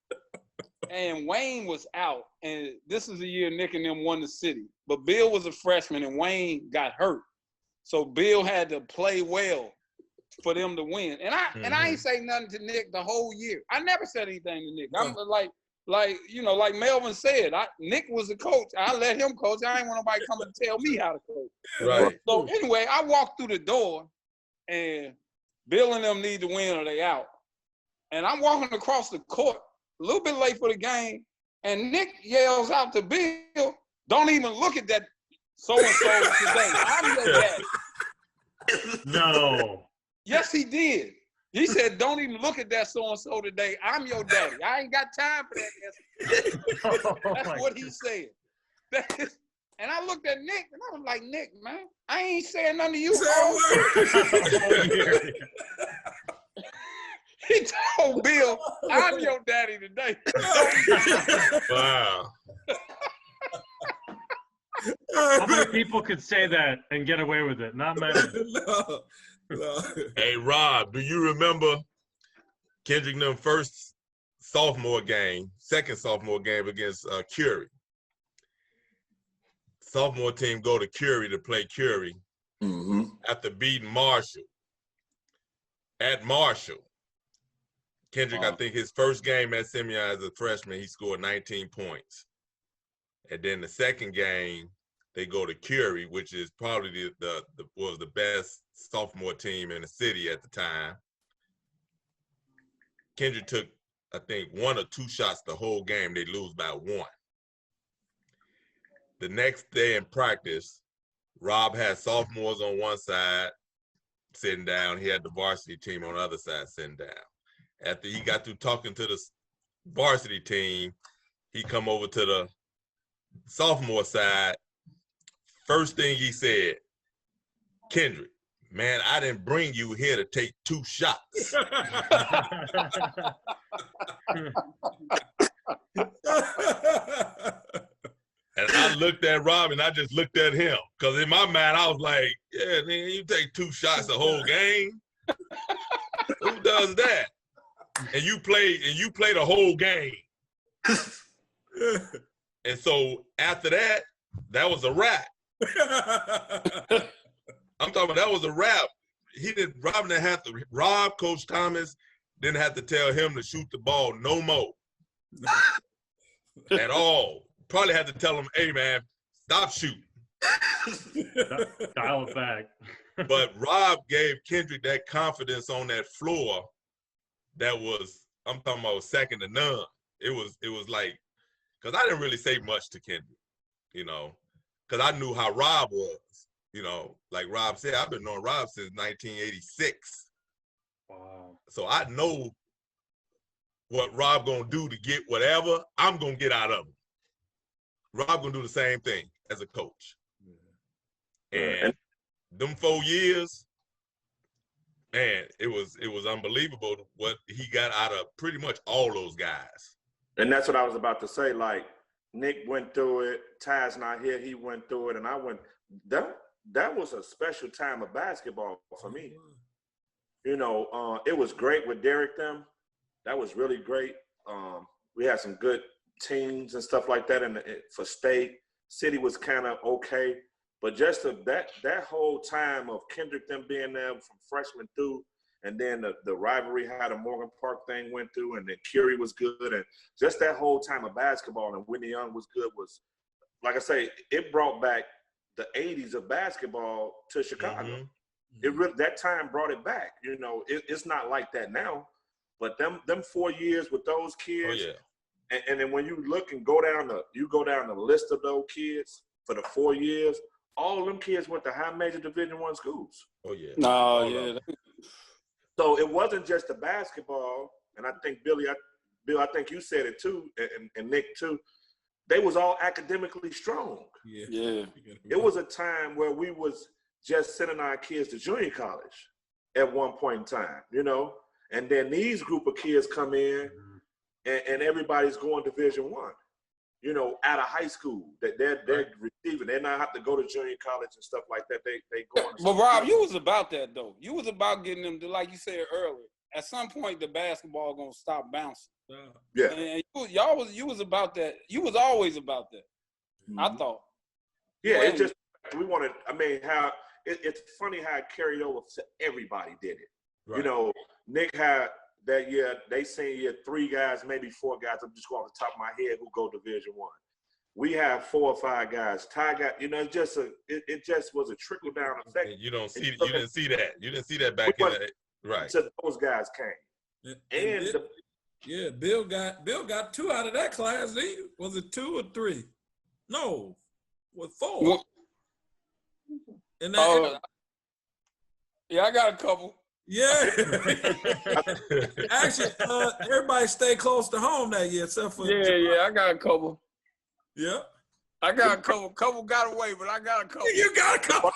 and Wayne was out, and this is the year Nick and them won the city, but Bill was a freshman and Wayne got hurt. So Bill had to play well for them to win. And I ain't say nothing to Nick the whole year. I never said anything to Nick. I'm like you know, like Melvin said, Nick was the coach. I let him coach. I ain't want nobody come and tell me how to coach. Right. So anyway, I walked through the door, and Bill and them need to win or they out. And I'm walking across the court, a little bit late for the game, and Nick yells out to Bill, "Don't even look at that so-and-so today. I'm your daddy." No. Yes, he did. He said, "Don't even look at that so-and-so today. I'm your daddy. I ain't got time for that." That's what he said. And I looked at Nick, and I was like, "Nick, man, I ain't saying nothing to you, bro." He told Bill, "I'm your daddy today." Wow. How many people could say that and get away with it? Not many. No. Hey, Rob, do you remember Kendrick Nunn's second sophomore game against Curie? Sophomore team go to Curie to play Curie after beating Marshall. At Marshall, Kendrick, I think his first game at Simeon as a freshman, he scored 19 points. And then the second game, they go to Curie, which is probably was the best sophomore team in the city at the time. Kendrick took, I think, 1 or 2 shots the whole game. They lose by 1. The next day in practice, Rob had sophomores on one side sitting down. He had the varsity team on the other side sitting down. After he got through talking to the varsity team, he come over to the sophomore side. First thing he said, "Kendrick, man, I didn't bring you here to take 2 shots." looked at Rob and I just looked at him. Because in my mind, I was like, yeah, man, you take 2 shots a whole game? Who does that? And you play the whole game. And so after that, that was a wrap. I'm talking about that was a wrap. Rob, Coach Thomas, didn't have to tell him to shoot the ball no more. At all. Probably had to tell him, hey man, stop shooting. Dial it back. But Rob gave Kendrick that confidence on that floor that was, I'm talking about, second to none. It was like, because I didn't really say much to Kendrick, you know, because I knew how Rob was. You know, like Rob said, I've been knowing Rob since 1986. Wow. So I know what Rob gonna do to get whatever I'm gonna get out of him. Rob gonna do the same thing as a coach. And them 4 years, man, it was unbelievable what he got out of pretty much all those guys. And that's what I was about to say. Like, Nick went through it. Ty's not here. He went through it, and I went. That was a special time of basketball for me. You know, it was great with Derek them. That was really great. We had some good teams and stuff like that. And for state, city was kind of okay. But just that whole time of Kendrick them being there from freshman through, and then the rivalry how the Morgan Park thing went through, and then Curie was good, and just that whole time of basketball and Whitney Young was good was, like I say, it brought back the 80s of basketball to Chicago. That time brought it back. You know, it's not like that now, but them 4 years with those kids. Oh, yeah. And then when you look and go down the list of those kids for the 4 years, all of them kids went to high major Division I schools. Oh yeah. No, yeah. So it wasn't just the basketball, and I think Bill, I think you said it too, and Nick too. They was all academically strong. Yeah. It was a time where we was just sending our kids to junior college at one point in time, you know, and then these group of kids come in, and everybody's going Division I, you know, out of high school. That they're receiving. They not have to go to junior college and stuff like that. They go. But Rob, you was about that though. You was about getting them to, like you said earlier. At some point, the basketball gonna stop bouncing. Yeah. And you was about that. You was always about that. I thought. Yeah, it just we wanted. I mean, how it's funny how it carried over to everybody did it. Right. You know, Nick had that year. They seen year 3 guys, maybe 4 guys. I'm just going off the top of my head who go Division I. We have 4 or 5 guys. Ty got, you know, it just was a trickle down effect. And you didn't see that. You didn't see that back in the right. So those guys came. Bill got 2 out of that class. Was it 2 or 3? No, with 4. Well, and that, yeah, I got a couple. Yeah. Actually, everybody stayed close to home that year, except for Yeah, I got a couple. Yeah. I got a couple. Couple got away, but I got a couple. You got a couple.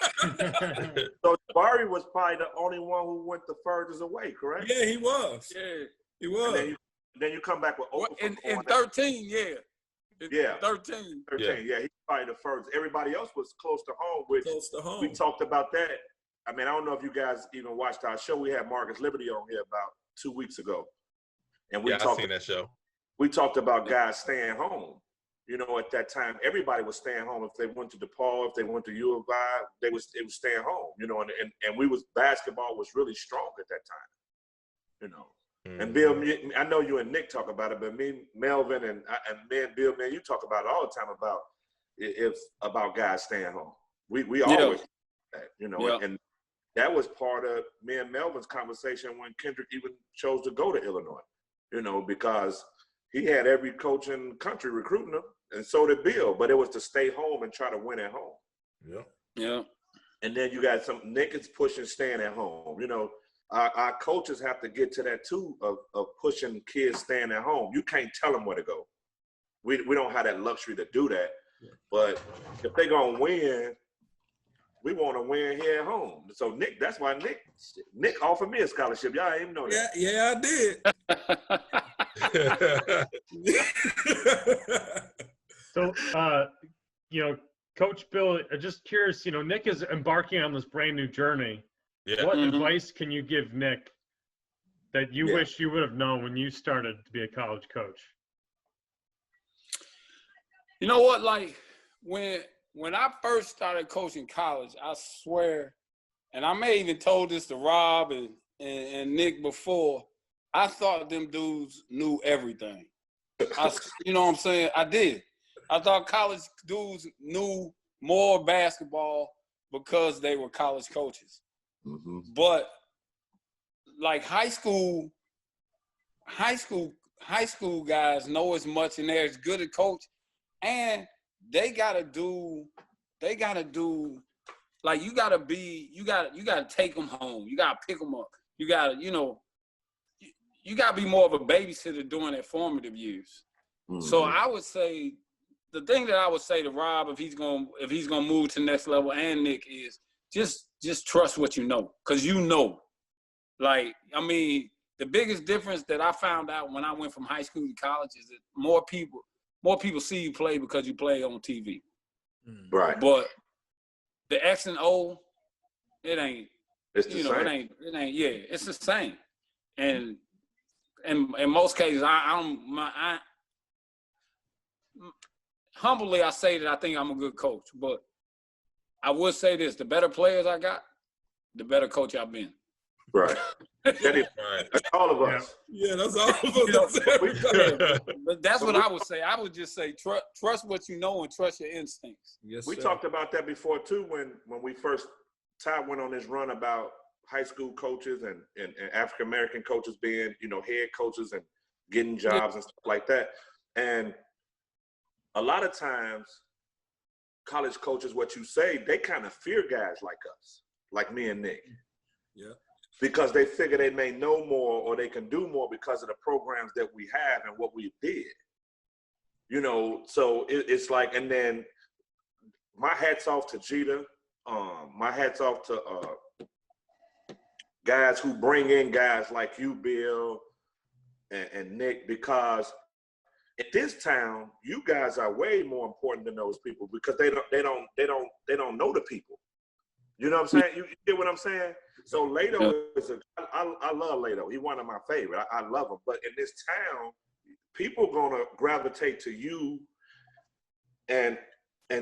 So Barry was probably the only one who went the furthest away, correct? Yeah, he was. Yeah, he was. And then you come back with in 13, yeah. Yeah. 13. 13, yeah. He's probably the first. Everybody else was close to home, which close to home. We talked about that. I mean, I don't know if you guys even watched our show. We had Marcus Liberty on here about 2 weeks ago. And I seen that show. We talked about guys staying home. You know, at that time, everybody was staying home. If they went to DePaul, if they went to U of I, it was staying home, you know, and basketball was really strong at that time, you know. And Bill, I know you and Nick talk about it, but me, Melvin, and Bill, man, you talk about it all the time about guys staying home. We always do that, you know, and that was part of me and Melvin's conversation when Kendrick even chose to go to Illinois, you know, because he had every coach in the country recruiting him, and so did Bill, but it was to stay home and try to win at home. Yeah. And then you got Nick is pushing staying at home, you know. Our coaches have to get to that too of pushing kids staying at home. You can't tell them where to go. We don't have that luxury to do that. But if they're gonna win, we want to win here at home. So Nick, that's why Nick offered me a scholarship. Y'all ain't even know that. Yeah, I did. So you know, Coach Bill, just curious, you know, Nick is embarking on this brand new journey. Yeah. What advice can you give Nick that you wish you would have known when you started to be a college coach? You know what? Like when I first started coaching college, I swear, and I may even told this to Rob and Nick before, I thought them dudes knew everything. You know what I'm saying? I did. I thought college dudes knew more basketball because they were college coaches. Mm-hmm. But like high school guys know as much, and they're as good a coach, and they gotta do like you gotta take them home. You gotta pick them up. You gotta, you know, you gotta be more of a babysitter during their formative years. Mm-hmm. So I would say the thing that I would say to Rob if he's gonna move to the next level, and Nick, is just trust what you know, because you know. Like, I mean, the biggest difference that I found out when I went from high school to college is that more people see you play because you play on TV. Right. But the X and O, it ain't. It's the same. It ain't. Yeah, it's the same. And in most cases, humbly, I say that I think I'm a good coach. But I would say this: the better players I got, the better coach I've been. Right. That's all of us. Yeah, that's all of us. But that's what I would say. I would just say trust what you know and trust your instincts. Yes, we sir. talked about that before too when we first, Ty went on this run about high school coaches and African American coaches being, you know, head coaches and getting jobs and stuff like that. And a lot of times college coaches, what you say, they kind of fear guys like us, like me and Nick. Yeah. Because they figure they may know more or they can do more because of the programs that we have and what we did. You know, so it's like, and then my hat's off to Jeter. My hat's off to guys who bring in guys like you, Bill, and Nick, because in this town, you guys are way more important than those people because they don't know the people. You know what I'm saying? You get what I'm saying? So Lato is I love Lato. He's one of my favorite. I love him. But in this town, people are gonna gravitate to you and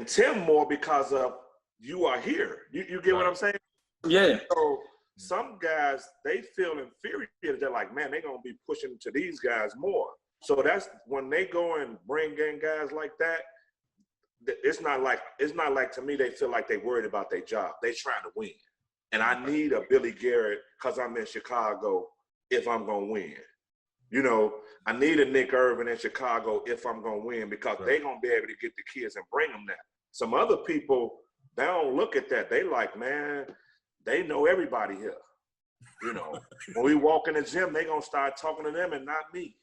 Tim more because of you are here. You get what I'm saying? Yeah. So some guys, they feel inferior. They're like, man, they're gonna be pushing to these guys more. So that's when they go and bring in guys like that. It's not like to me they feel like they worried about their job. They trying to win. And I need a Billy Garrett because I'm in Chicago if I'm going to win. You know, I need a Nick Irvin in Chicago if I'm going to win because they're going to be able to get the kids and bring them there. Some other people, they don't look at that. They like, man, they know everybody here. You know, when we walk in the gym, they going to start talking to them and not me.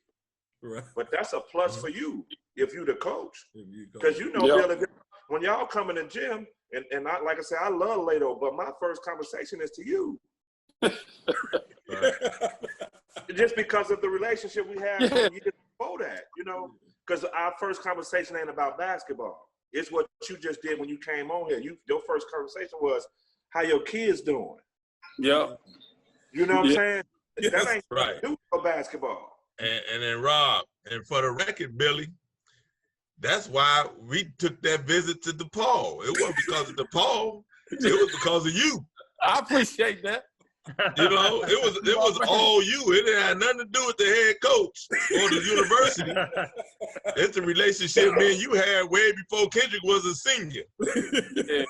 Right. But that's a plus for you if you the coach. Because you know, Bill, when y'all come in the gym, and I, like I said, I love Lato, but my first conversation is to you. Just because of the relationship we had years before that, you know, because our first conversation ain't about basketball. It's what you just did when you came on here. Your first conversation was how your kids doing. Yeah. You know what I'm saying? Yes, that ain't right. do for basketball. And then Rob, and for the record, Billy, that's why we took that visit to DePaul. It wasn't because of DePaul. It was because of you. I appreciate that. You know, it was all you. It had nothing to do with the head coach or the university. It's the relationship me and you had way before Kendrick was a senior. Yeah.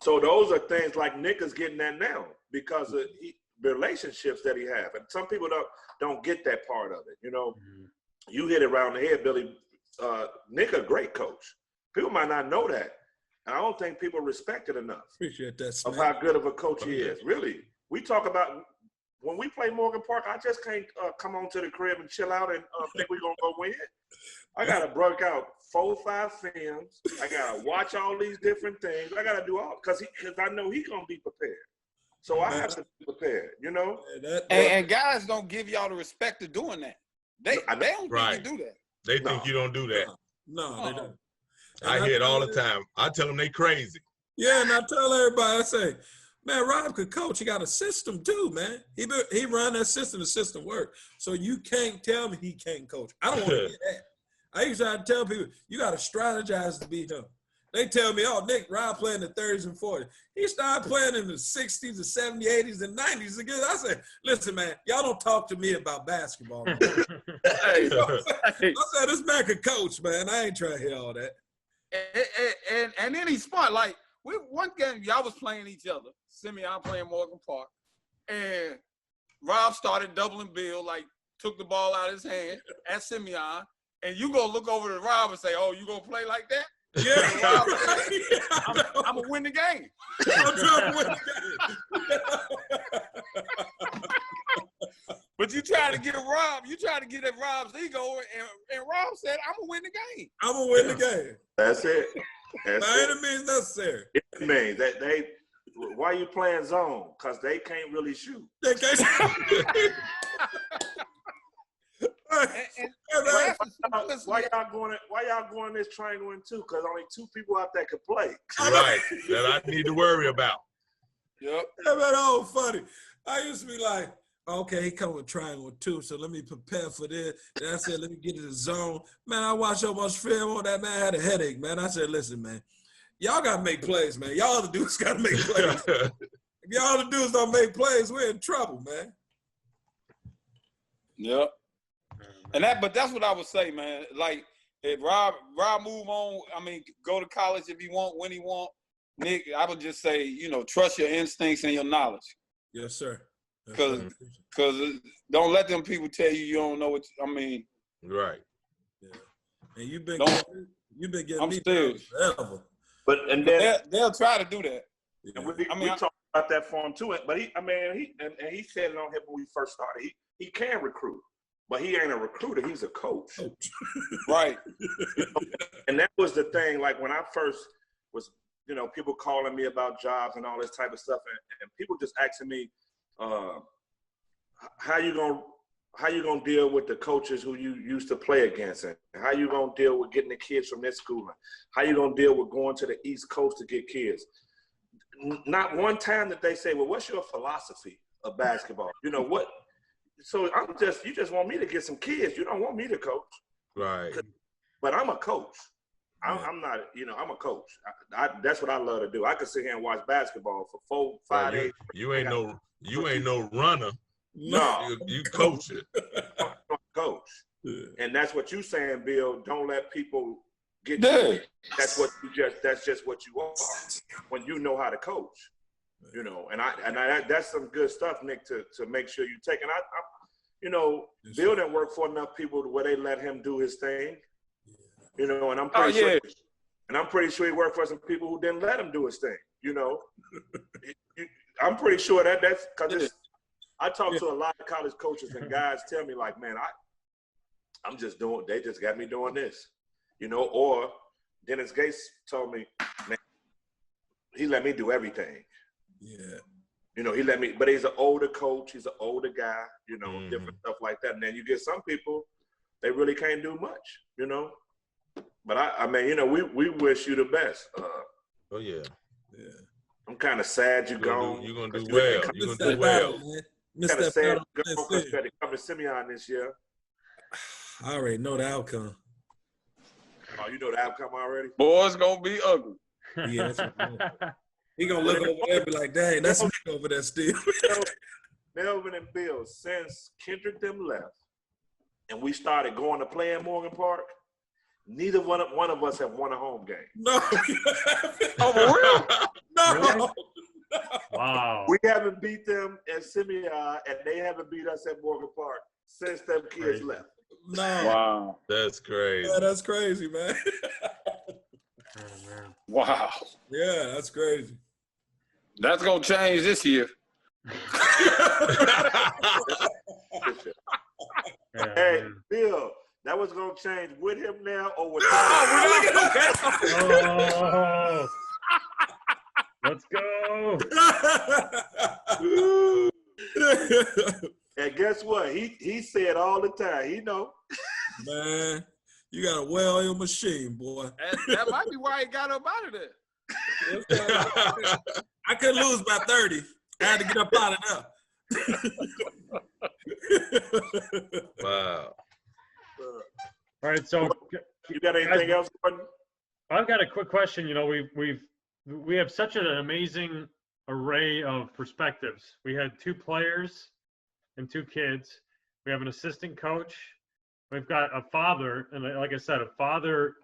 So those are things like Nick is getting that now because of the relationships that he has. And some people don't get that part of it, you know. Mm-hmm. You hit it around the head, Billy. Nick a great coach. People might not know that. And I don't think people respect it enough. Appreciate that, of how good of a coach he is. Really. We talk about, when we play Morgan Park, I just can't come on to the crib and chill out and think we're going to go win. I got to break out 4 or 5 films. I got to watch all these different things. I got to do all, because I know he's going to be prepared. So I have to be prepared, you know? And guys don't give y'all the respect of doing that. They don't think you do that. They think you don't do that. No, they don't. I hear it all the time. I tell them they crazy. Yeah, and I tell everybody, I say, man, Rob could coach. He got a system too, man. He run that system. The system work. So you can't tell me he can't coach. I don't want to hear that. I used to tell people, you got to strategize to beat him. They tell me, oh, Nick, Rob playing the 30s and 40s. He started playing in the 60s, the 70s, 80s, and 90s again. I said, listen, man, y'all don't talk to me about basketball. Hey, I said, this man could coach, man. I ain't trying to hear all that. And then he's smart. Like, one game, y'all was playing each other. Simeon playing Morgan Park. And Rob started doubling Bill, like, took the ball out of his hand at Simeon. And you go look over to Rob and say, oh, you gonna play like that? Yeah, I'm gonna win the game. I'm trying to win the game. But you try to get Rob, at Rob's ego, and Rob said, I'm gonna win the game. I'm gonna win the game. That's it. By any means necessary. It means that why you playing zone? Because they can't really shoot. They can't shoot. Why y'all going this triangle in two? Because only two people out there could play. Right. That I need to worry about. Yep. Yeah, man, oh, funny. I used to be like, okay, he come with triangle two, so let me prepare for this. Then I said, let me get in the zone. Man, I watched so much film on that, man. I had a headache, man. I said, listen, man, y'all got to make plays, man. Y'all the dudes got to make plays. If y'all the dudes don't make plays, we're in trouble, man. Yep. But that's what I would say, man. Like, if Rob move on, I mean, go to college if he want, when he want. Nick, I would just say, trust your instincts and your knowledge. Yes, sir. Because don't let them people tell you don't know what. Right. Yeah. And you've been getting me forever. But and then they'll try to do that. Yeah. And we talked about that for him too. But he said it on him when we first started. He can recruit. But he ain't a recruiter, he's a coach. Right. And that was the thing, like when I first was, people calling me about jobs and all this type of stuff, and people just asking me, how you gonna deal with the coaches who you used to play against, and how you gonna deal with getting the kids from this school, and how you gonna deal with going to the East Coast to get kids? Not one time that they say, well, what's your philosophy of basketball? What? So you just want me to get some kids. You don't want me to coach. Right. But I'm a coach. I'm not, I'm a coach. That's what I love to do. I could sit here and watch basketball for 4, 5 days. You ain't no runner. No. You coach it. I'm a coach. Yeah. And that's what you saying, Bill. Don't let people get you. That's just what you are when you know how to coach. And that's some good stuff, Nick, to make sure you take. And Bill didn't work for enough people where they let him do his thing. And I'm pretty sure. And I'm pretty sure he worked for some people who didn't let him do his thing. I'm pretty sure that's because I talk to a lot of college coaches and guys tell me like, man, I'm just doing. They just got me doing this, Or Dennis Gates told me, man, he let me do everything. Yeah. He let me, but he's an older coach. He's an older guy, different stuff like that. And then you get some people, they really can't do much, But I mean, we wish you the best. Oh, yeah. Yeah. I'm kind of sad you're gone. You're going to do well. You're going to do well. Kind of sad you're gone because you had to come to Simeon this year. I already know the outcome. Oh, you know the outcome already? Boy, it's going to be ugly. Yeah, that's what he gonna look over there and be like, dang, that's Nick over there still. Melvin and Bill, since Kendrick them left and we started going to play in Morgan Park, neither one of us have won a home game. No. Oh, for real? No. Really? Wow. We haven't beat them at Simeon, and they haven't beat us at Morgan Park since them kids left. No. Wow. That's crazy. Yeah, that's crazy, man. Oh, man. Wow. Yeah, that's crazy. That's going to change this year. Hey, Bill, that was going to change with him now or with Oh, let's go. And guess what? He said all the time, Man, You got a well-oiled machine, boy. That might be why he got up out of there. I couldn't lose by 30. I had to get up out of there. Wow. All right, so You got anything else, Gordon? I've got a quick question. You know, we have such an amazing array of perspectives. We had 2 players and 2 kids. We have an assistant coach. We've got a father, and like I said, a father.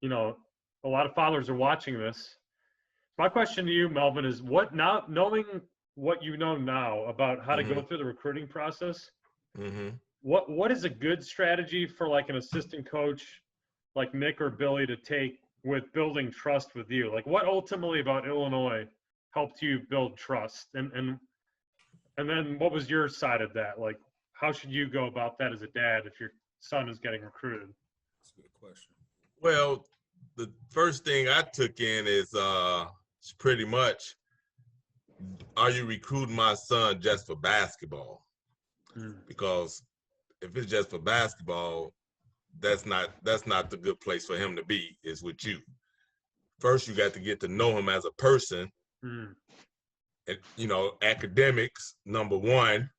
You know, a lot of fathers are watching this. My question to you, Melvin, is what now, knowing what you know now about how to go through the recruiting process, what is a good strategy for like an assistant coach like Nick or Billy to take with building trust with you? Like what ultimately about Illinois helped you build trust? And then what was your side of that? Like how should you go about that as a dad if your son is getting recruited? That's a good question. Well, the first thing I took in is pretty much, are you recruiting my son just for basketball? Because if it's just for basketball, that's not the good place for him to be, is with you. First, you got to get to know him as a person. And, you know, academics, number 1,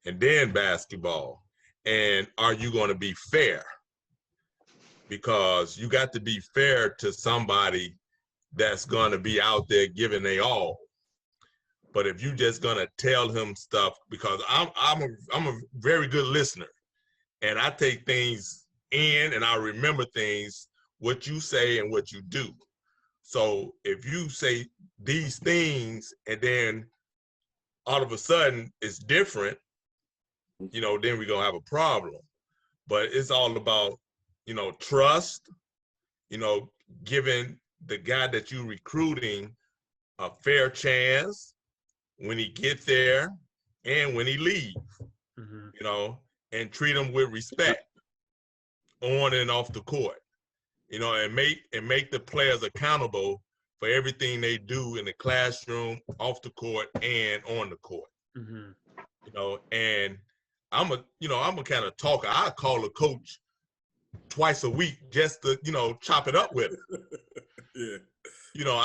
and then basketball. And are you going to be fair? Because you got to be fair to somebody that's going to be out there giving they all. But if you just going to tell him stuff, because I'm a very good listener, and I take things in and I remember things, what you say and what you do. So if you say these things and then all of a sudden it's different, you know, then we're going to have a problem. But it's all about, you know, trust, you know, giving the guy that you're recruiting a fair chance when he gets there and when he leaves, you know, and treat him with respect on and off the court, you know, and make the players accountable for everything they do in the classroom, off the court, and on the court. You know, and I'm a kind of talker. I call a coach twice a week just to, you know, chop it up with him. Yeah. You know,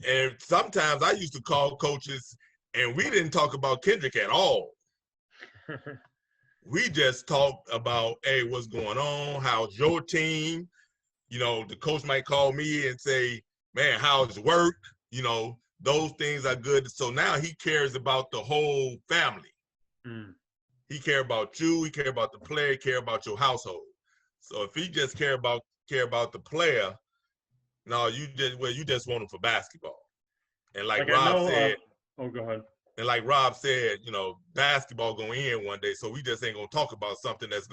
and sometimes I used to call coaches and we didn't talk about Kendrick at all. We just talked about, hey, what's going on? How's your team? You know, the coach might call me and say, man, how's work? You know, those things are good. So now he cares about the whole family. He cares about you, he cares about the player, he cares about your household. So if he just care about the player, no, you just want him for basketball. And like Rob said, go ahead. And like Rob said, you know, basketball gonna end one day, so we just ain't gonna talk about something is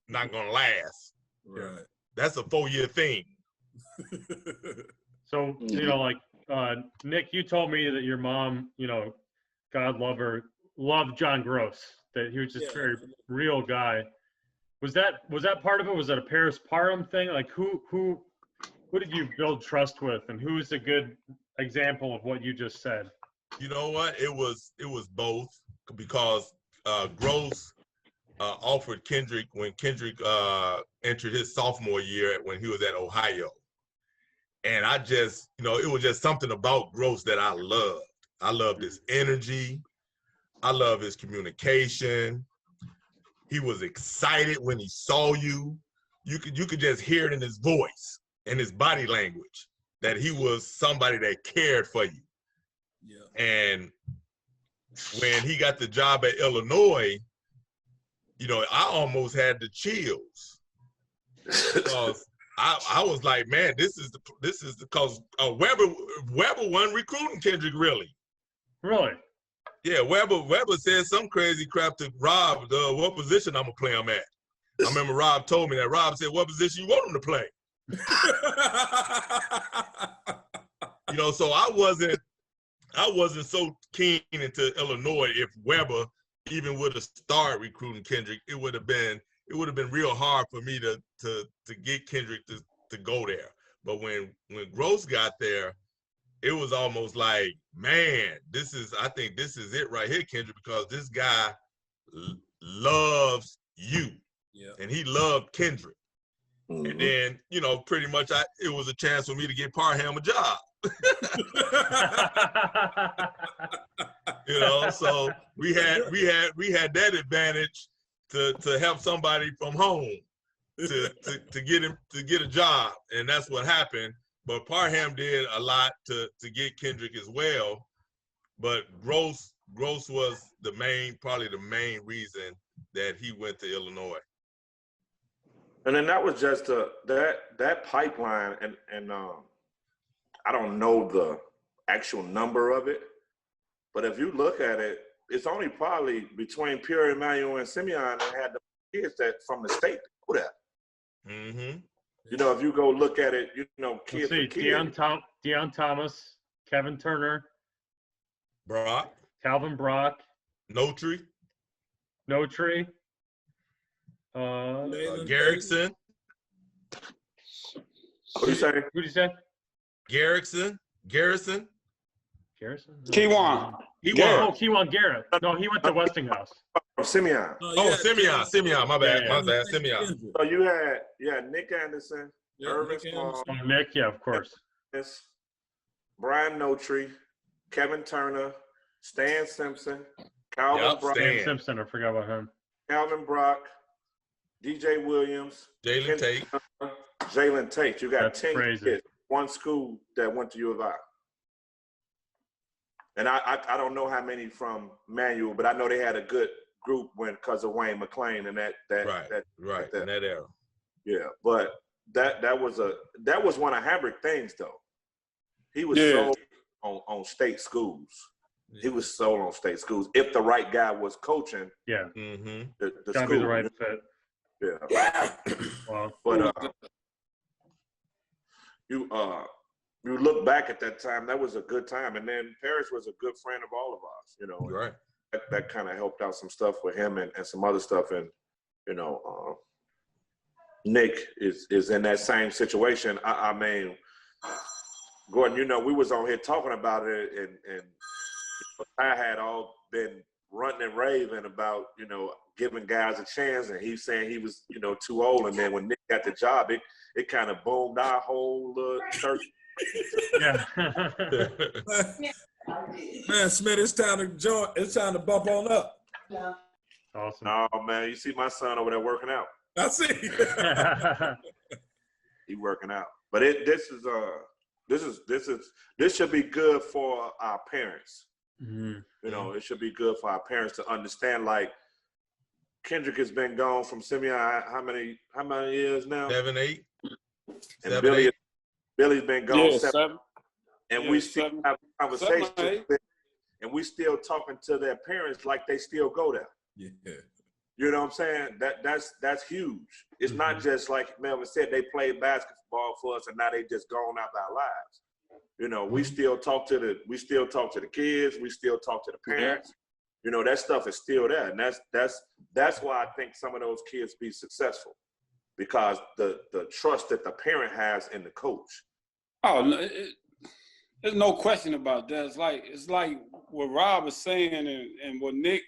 not gonna last. Right. That's a 4-year thing. So, you know, like Nick, you told me that your mom, you know, God love her, loved John Groce, that he was just a very real guy. Was that part of it? Was that a Paris Parham thing? Like who did you build trust with, and who's a good example of what you just said? You know what? It was both, because Groce offered Kendrick when Kendrick entered his sophomore year when he was at Ohio. And I just, you know, it was just something about Groce that I loved. I loved his energy. I love his communication. He was excited when he saw you. You could just hear it in his voice and his body language that he was somebody that cared for you. Yeah. And when he got the job at Illinois, you know, I almost had the chills because I was like, man, this is because Weber wasn't recruiting Kendrick really. Really? Yeah, Weber said some crazy crap to Rob, what position I'm gonna play him at. I remember Rob told me that. Rob said, what position you want him to play? You know, so I wasn't so keen into Illinois. If Weber even would have started recruiting Kendrick, it would have been real hard for me to get Kendrick to go there. But when Groce got there, it was almost like, man, I think this is it right here, Kendrick, because this guy loves you. Yeah. And he loved Kendrick. And then, you know, pretty much it was a chance for me to get Parham a job. You know, so we had that advantage to help somebody from home to get a job, and that's what happened. But Parham did a lot to get Kendrick as well. But GROCE was probably the main reason that he went to Illinois. And then that was just that pipeline, and I don't know the actual number of it, but if you look at it, it's only probably between Pierre Emmanuel and Simeon that had the kids that from the state to go there. Mm-hmm. You know, if you go look at it, you know, kids. Deion Thomas, Kevin Turner, Calvin Brock, Notary, Garrickson. What do you say? Who did you say? Garrison. Garrison? Kiwan. Kiwan Garrett. No, he went to Westinghouse. Simeon. Simeon. My bad. Simeon. So you had Nick Anderson, Irvin, Nick, yeah, of course. Brian Notary, Kevin Turner, Stan Simpson, Calvin Brock. Stan Simpson, I forgot about him. Calvin Brock, DJ Williams, Jalen Tate. You got That's 10 crazy. kids, one school that went to U of I. And I don't know how many from Manual, but I know they had a good group because of Wayne McClain and that in that era. Yeah, but that was one of Hambrick's things though. He was sold on state schools. He was sold on state schools if the right guy was coaching. Yeah. Mm-hmm. The Gotta school. be the right fit. Yeah. Wow. But you look back at that time, that was a good time. And then Parrish was a good friend of all of us, you know. Right. That kind of helped out some stuff with him and some other stuff. And, you know, Nick is in that same situation. I mean, Gordon, you know, we was on here talking about it and I had all been running and raving about, you know, giving guys a chance, and he's saying he was, you know, too old. And then when Nick got the job, it kind of boomed our whole search. Yeah. Man, Smith, it's time to join. It's time to bump on up. Awesome. Oh man, you see my son over there working out. I see. He working out. But this should be good for our parents. Mm-hmm. You know, it should be good for our parents to understand. Like Kendrick has been gone from Simeon how many years now? 7, 8. And Billy's been gone 7. And we still seven. have conversations 7, and we still talking to their parents like they still go there. Yeah. You know what I'm saying? That's huge. It's not just like Melvin said, they played basketball for us and now they just gone out our lives. You know, we still talk to the kids, we still talk to the parents. You know, that stuff is still there. And that's why I think some of those kids be successful. Because the trust that the parent has in the coach. Oh, no, there's no question about that. It's like what Rob was saying and what Nick,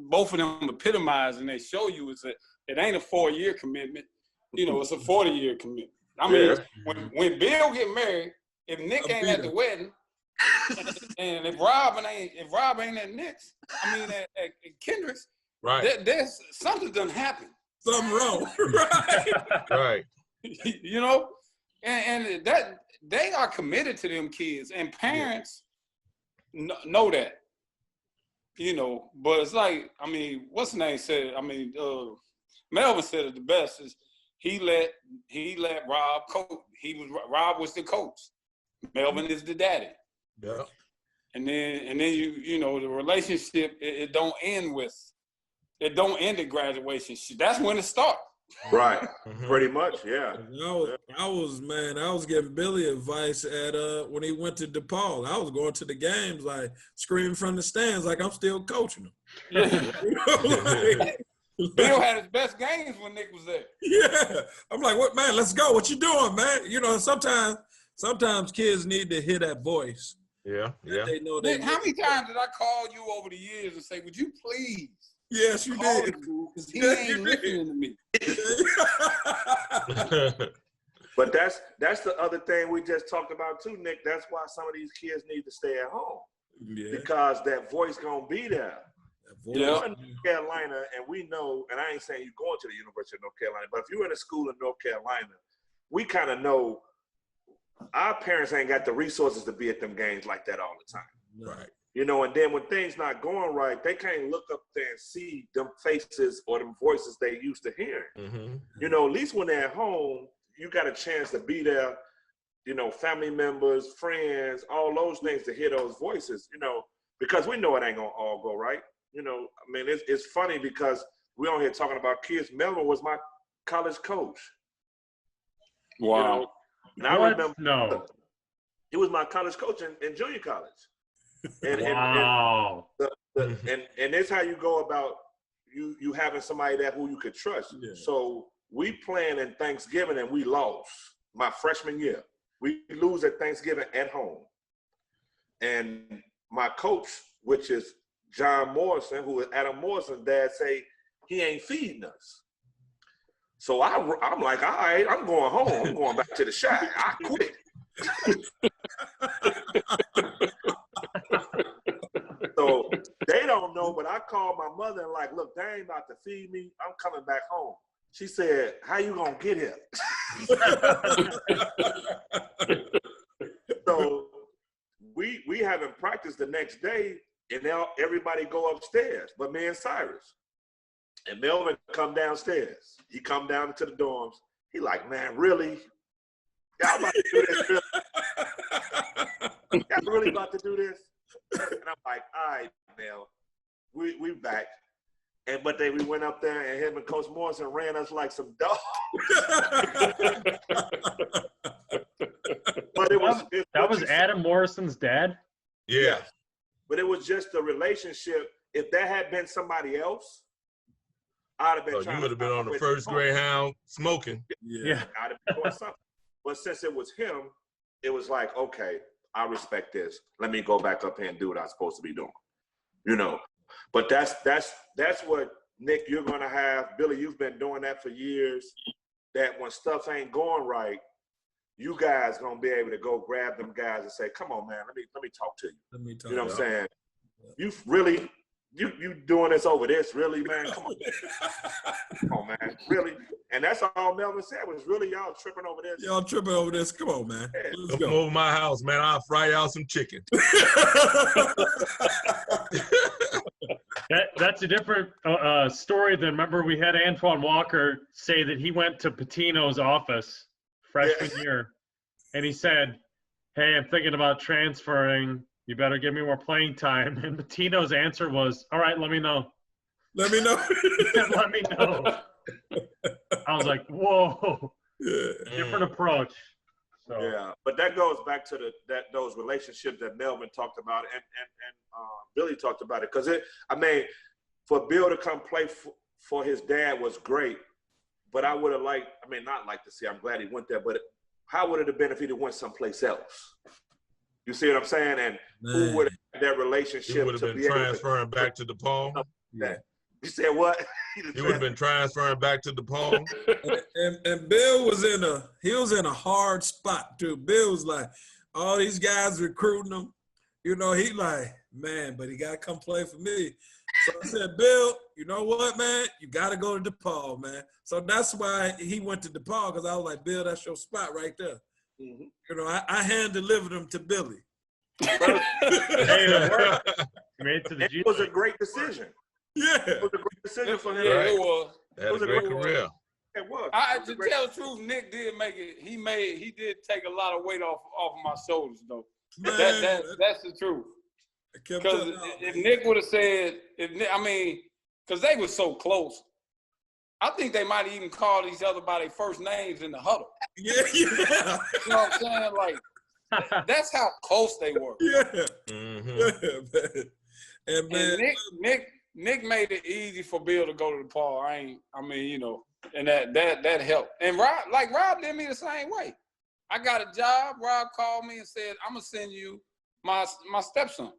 both of them epitomize and they show you is that it ain't a 4-year commitment. You know, it's a 40-year commitment. I mean, when Bill get married, if Nick ain't at the wedding, and if Rob ain't at Nick's, I mean at Kendrick's, right? There's something done happened. Something wrong, right? Right. You know, and that they are committed to them kids, and parents know that. You know, but it's like, I mean, what's the name said? I mean, Melvin said it the best is he let Rob coach. Rob was the coach. Melvin is the daddy. Yeah. And then you know the relationship it don't end at graduation. That's when it starts. Right. Pretty much, yeah. I was giving Billy advice at when he went to DePaul. I was going to the games like screaming from the stands like I'm still coaching him. Yeah. You know, like, Bill had his best games when Nick was there. Yeah. I'm like, what, man, let's go. What you doing, man? You know, sometimes kids need to hear that voice. Yeah. They know Nick, how many times did I call you over the years and say, would you please Yes, you did. Because he ain't listening to me. But that's the other thing we just talked about too, Nick. That's why some of these kids need to stay at home. Yeah. Because that voice gonna be there. Yeah. In North Carolina, and we know, and I ain't saying you're going to the University of North Carolina, but if you're in a school in North Carolina, we kind of know our parents ain't got the resources to be at them games like that all the time. Right. You know, and then when things not going right, they can't look up there and see them faces or them voices they used to hearing. Mm-hmm. You know, at least when they're at home, you got a chance to be there, you know, family members, friends, all those things to hear those voices, you know, because we know it ain't gonna all go right. You know, I mean, it's funny because we're on here talking about kids. Melvin was my college coach. Wow. You know, and I remember he was my college coach in junior college. And, wow. And that's how you go about you having somebody there who you could trust. Yeah. So we playing in Thanksgiving and we lost my freshman year. We lose at Thanksgiving at home. And my coach, which is John Morrison, who is Adam Morrison's dad, say he ain't feeding us. So I'm like, all right, I'm going home. I'm going back to the shack. I quit. So they don't know, but I called my mother and like, look, they ain't about to feed me. I'm coming back home. She said, how you gonna get here? So we having practice the next day, and now everybody go upstairs, but me and Cyrus. And Melvin come downstairs. He come down into the dorms. He like, man, really? Y'all about to do this? Really? Y'all really about to do this? And I'm like, all right, Mel, we back. And but we went up there, and him and Coach Morrison ran us like some dogs. But that was Adam Morrison's dad? Yeah. But it was just a relationship. If that had been somebody else, I'd have been trying you would have been on the first Greyhound smoking. Yeah. I'd have been doing something. But since it was him, it was like, okay, I respect this. Let me go back up here and do what I'm supposed to be doing. You know. But that's what, Nick, you're gonna have. Billy, you've been doing that for years. That when stuff ain't going right, you guys gonna be able to go grab them guys and say, "Come on, man, let me talk to you." Let me talk. You know what I'm saying? You really, you doing this over this, really, man? Come on, come on, man, really. And that's all Melvin said was really y'all tripping over this. Y'all tripping over this? Come on, man. Yeah. Let's Come go. over my house, man. I'll fry y'all some chicken. That's a different story than, remember, we had Antoine Walker say that he went to Patino's office freshman year, and he said, hey, I'm thinking about transferring. You better give me more playing time. And Patino's answer was, all right, let me know. Let me know. He said, let me know. I was like, whoa, different approach. So. Yeah, but that goes back to those relationships that Melvin talked about and Billy talked about it. Because for Bill to come play for his dad was great, but I would have not liked to see. I'm glad he went there, but how would it have been if he'd have went someplace else? You see what I'm saying? And who would have had that relationship? He would have been transferring back to DePaul. Yeah. You said what? He would have been transferring back to DePaul. and Bill was in a hard spot too. Bill was like, all these guys recruiting him. You know, he like, man, but he got to come play for me. So I said, Bill, you know what, man? You got to go to DePaul, man. So that's why he went to DePaul, because I was like, Bill, that's your spot right there. Mm-hmm. You know, I hand-delivered him to Billy. Hey, it worked. It was a great decision. Yeah. It was a great decision for him. Yeah, it was. That was a great career. It was. To tell the truth, Nick did make it. He did take a lot of weight off of my shoulders, though. Man, that's the truth. Because if Nick would have said, because they were so close, I think they might even call each other by their first names in the huddle. Yeah. You know what I'm saying? Like, that's how close they were. Yeah. Mm-hmm. Yeah, man. And Nick made it easy for Bill to go to DePaul. And that helped. And Rob did me the same way. I got a job. Rob called me and said, I'm gonna send you my stepson.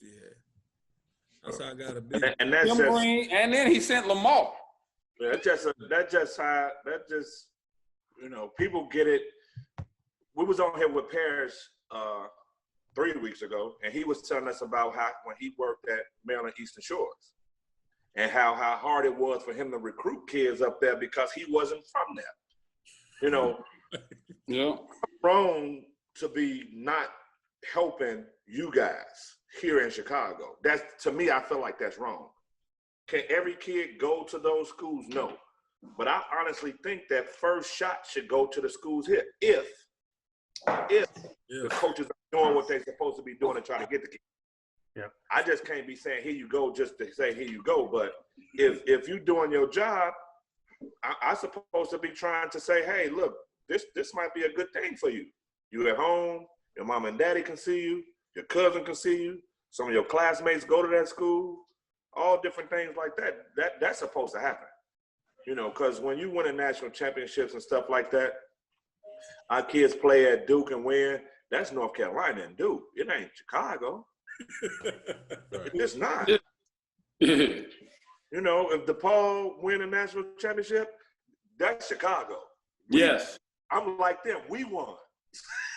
Yeah. That's how I gotta be. And that's Tim just, Green, and then he sent Lamar. yeah, you know, people get it. We was on here with Paris 3 weeks ago, and he was telling us about how when he worked at Maryland Eastern Shores, and how hard it was for him to recruit kids up there because he wasn't from there. You know, Yeah. wrong to be not helping you guys here in Chicago. That's, to me, I feel like that's wrong. Can every kid go to those schools? No. But I honestly think that first shot should go to the schools here if the coaches are doing what they're supposed to be doing and trying to get the kids. Yeah. I just can't be saying, here you go, just to say, here you go. But if you're doing your job, I supposed to be trying to say, hey, look, this might be a good thing for you. You at home, your mom and daddy can see you, your cousin can see you, some of your classmates go to that school, all different things like that. That's supposed to happen. You know, because when you win national championships and stuff like that, our kids play at Duke and win. That's North Carolina and Duke. It ain't Chicago. It's not. You know, if DePaul win a national championship, that's Chicago. Yes. I'm like them. We won.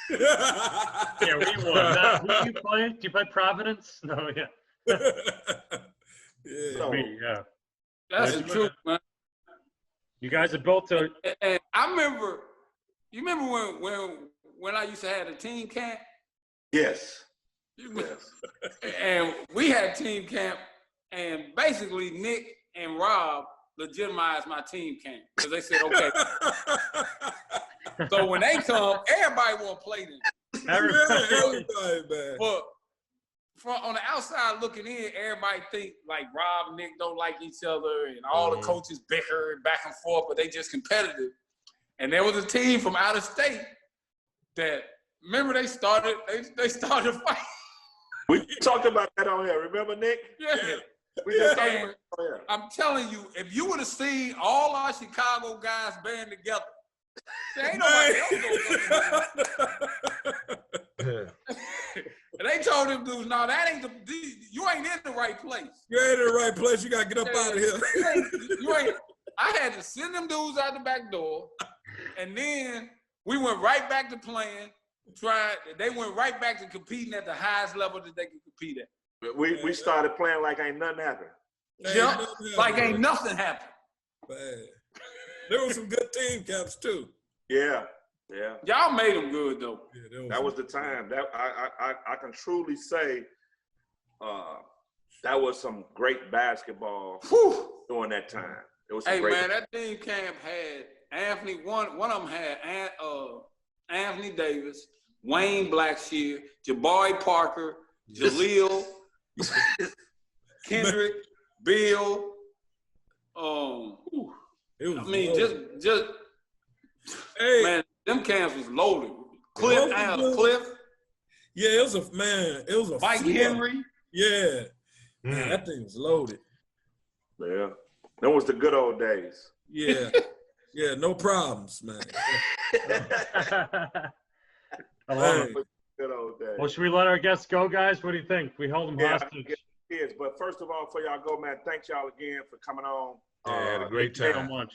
Yeah, we won. Now, who do you play? Do you play Providence? No, yeah. So, Yeah. That's the truth, man. You guys are built to. And I remember, you remember when I used to have a team camp? yes. And we had team camp, and basically Nick and Rob legitimized my team camp because they said, okay. So when they come, everybody want to play them. Everybody, man. But on the outside looking in, everybody think like Rob and Nick don't like each other, and all the coaches bicker back and forth, but they just competitive. And there was a team from out of state that, remember, they started fighting. We talked about that on here. Remember, Nick? Yeah. We just talked about that on here. I'm telling you, if you would have seen all our Chicago guys band together, there ain't nobody else. And they told them dudes, no, that ain't you ain't in the right place. You ain't in the right place. You gotta get up out of here. You ain't. I had to send them dudes out the back door, and then we went right back to playing. They went right back to competing at the highest level that they could compete at. We started playing like ain't nothing happened. Yeah, like ain't nothing happened. Man. There was some good team camps too. Yeah. Y'all made them good though. Yeah, that was the time. That I can truly say that was some great basketball during that time. It was Hey great. man, that team camp had Anthony. One of them had Anthony Davis, Wayne Blackshear, Jabari Parker, Jaleel, Kendrick, Bill. Just hey, man, them camps was loaded. Cliff. Yeah, it was a Mike flood. Henry. Yeah. Man, that thing was loaded. Yeah. That was the good old days. Yeah. Yeah, no problems, man. I love it. Good old days. Well, should we let our guests go, guys? What do you think? We hold them hostage. Kids, but first of all, before y'all go, man, thanks y'all again for coming on. Yeah, had a great Thank you time. so much.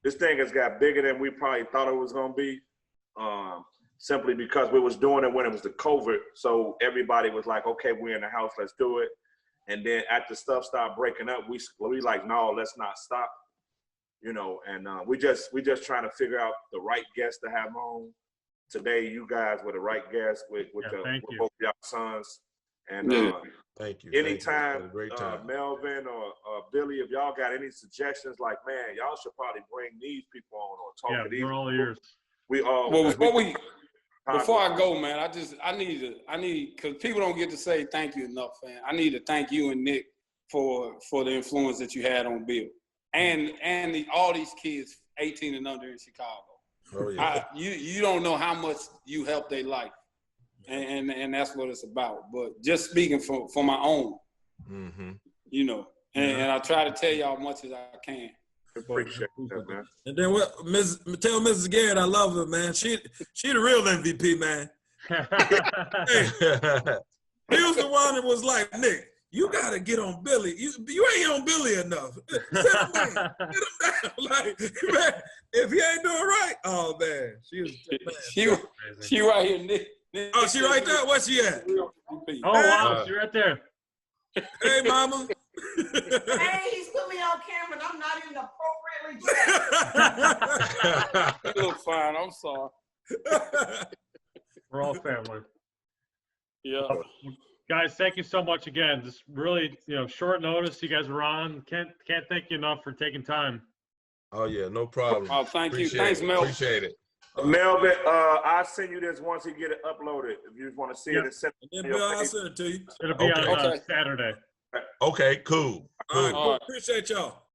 This thing has got bigger than we probably thought it was gonna be. Simply because we was doing it when it was the COVID, so everybody was like, "Okay, we're in the house, let's do it." And then after stuff started breaking up, we like, "No, let's not stop," you know. And we just trying to figure out the right guest to have on. Today, you guys were the right guest with both of y'all sons. And Thank you. anytime, Great time. Melvin or Billy, if y'all got any suggestions, like, man, y'all should probably bring these people on or talk to these we're all people. ears. We all. Well, before I go, man, I need because people don't get to say thank you enough, man. I need to thank you and Nick for the influence that you had on Bill and all these kids 18 and under in Chicago. Oh yeah. You don't know how much you helped their life, and that's what it's about. But just speaking for my own, you know, and I try to tell y'all as much as I can. Appreciate that, man. And then tell Mrs. Garrett I love her, man. She the real MVP, man. Hey, he was the one that was like, Nick, you gotta get on Billy. You ain't on Billy enough. Sit him down. Sit him down. Like, man, if he ain't doing right, oh man, she right here, Nick. Oh, she right there. Where she at? Oh wow, she's right there. Hey, mama. Hey, he's put me on camera and I'm not even appropriately dressed. You look fine. I'm sorry. We're all family. Yeah. Guys, thank you so much again. Just really, short notice you guys were on. Can't thank you enough for taking time. Oh yeah, no problem. Oh, thank you. Appreciate Thanks, it. Mel. Appreciate it. Melvin, I'll send you this once you get it uploaded. If you want to see it, send it. And then Bill, I'll send it to you. It'll be on Saturday. Okay, cool. All right, appreciate y'all.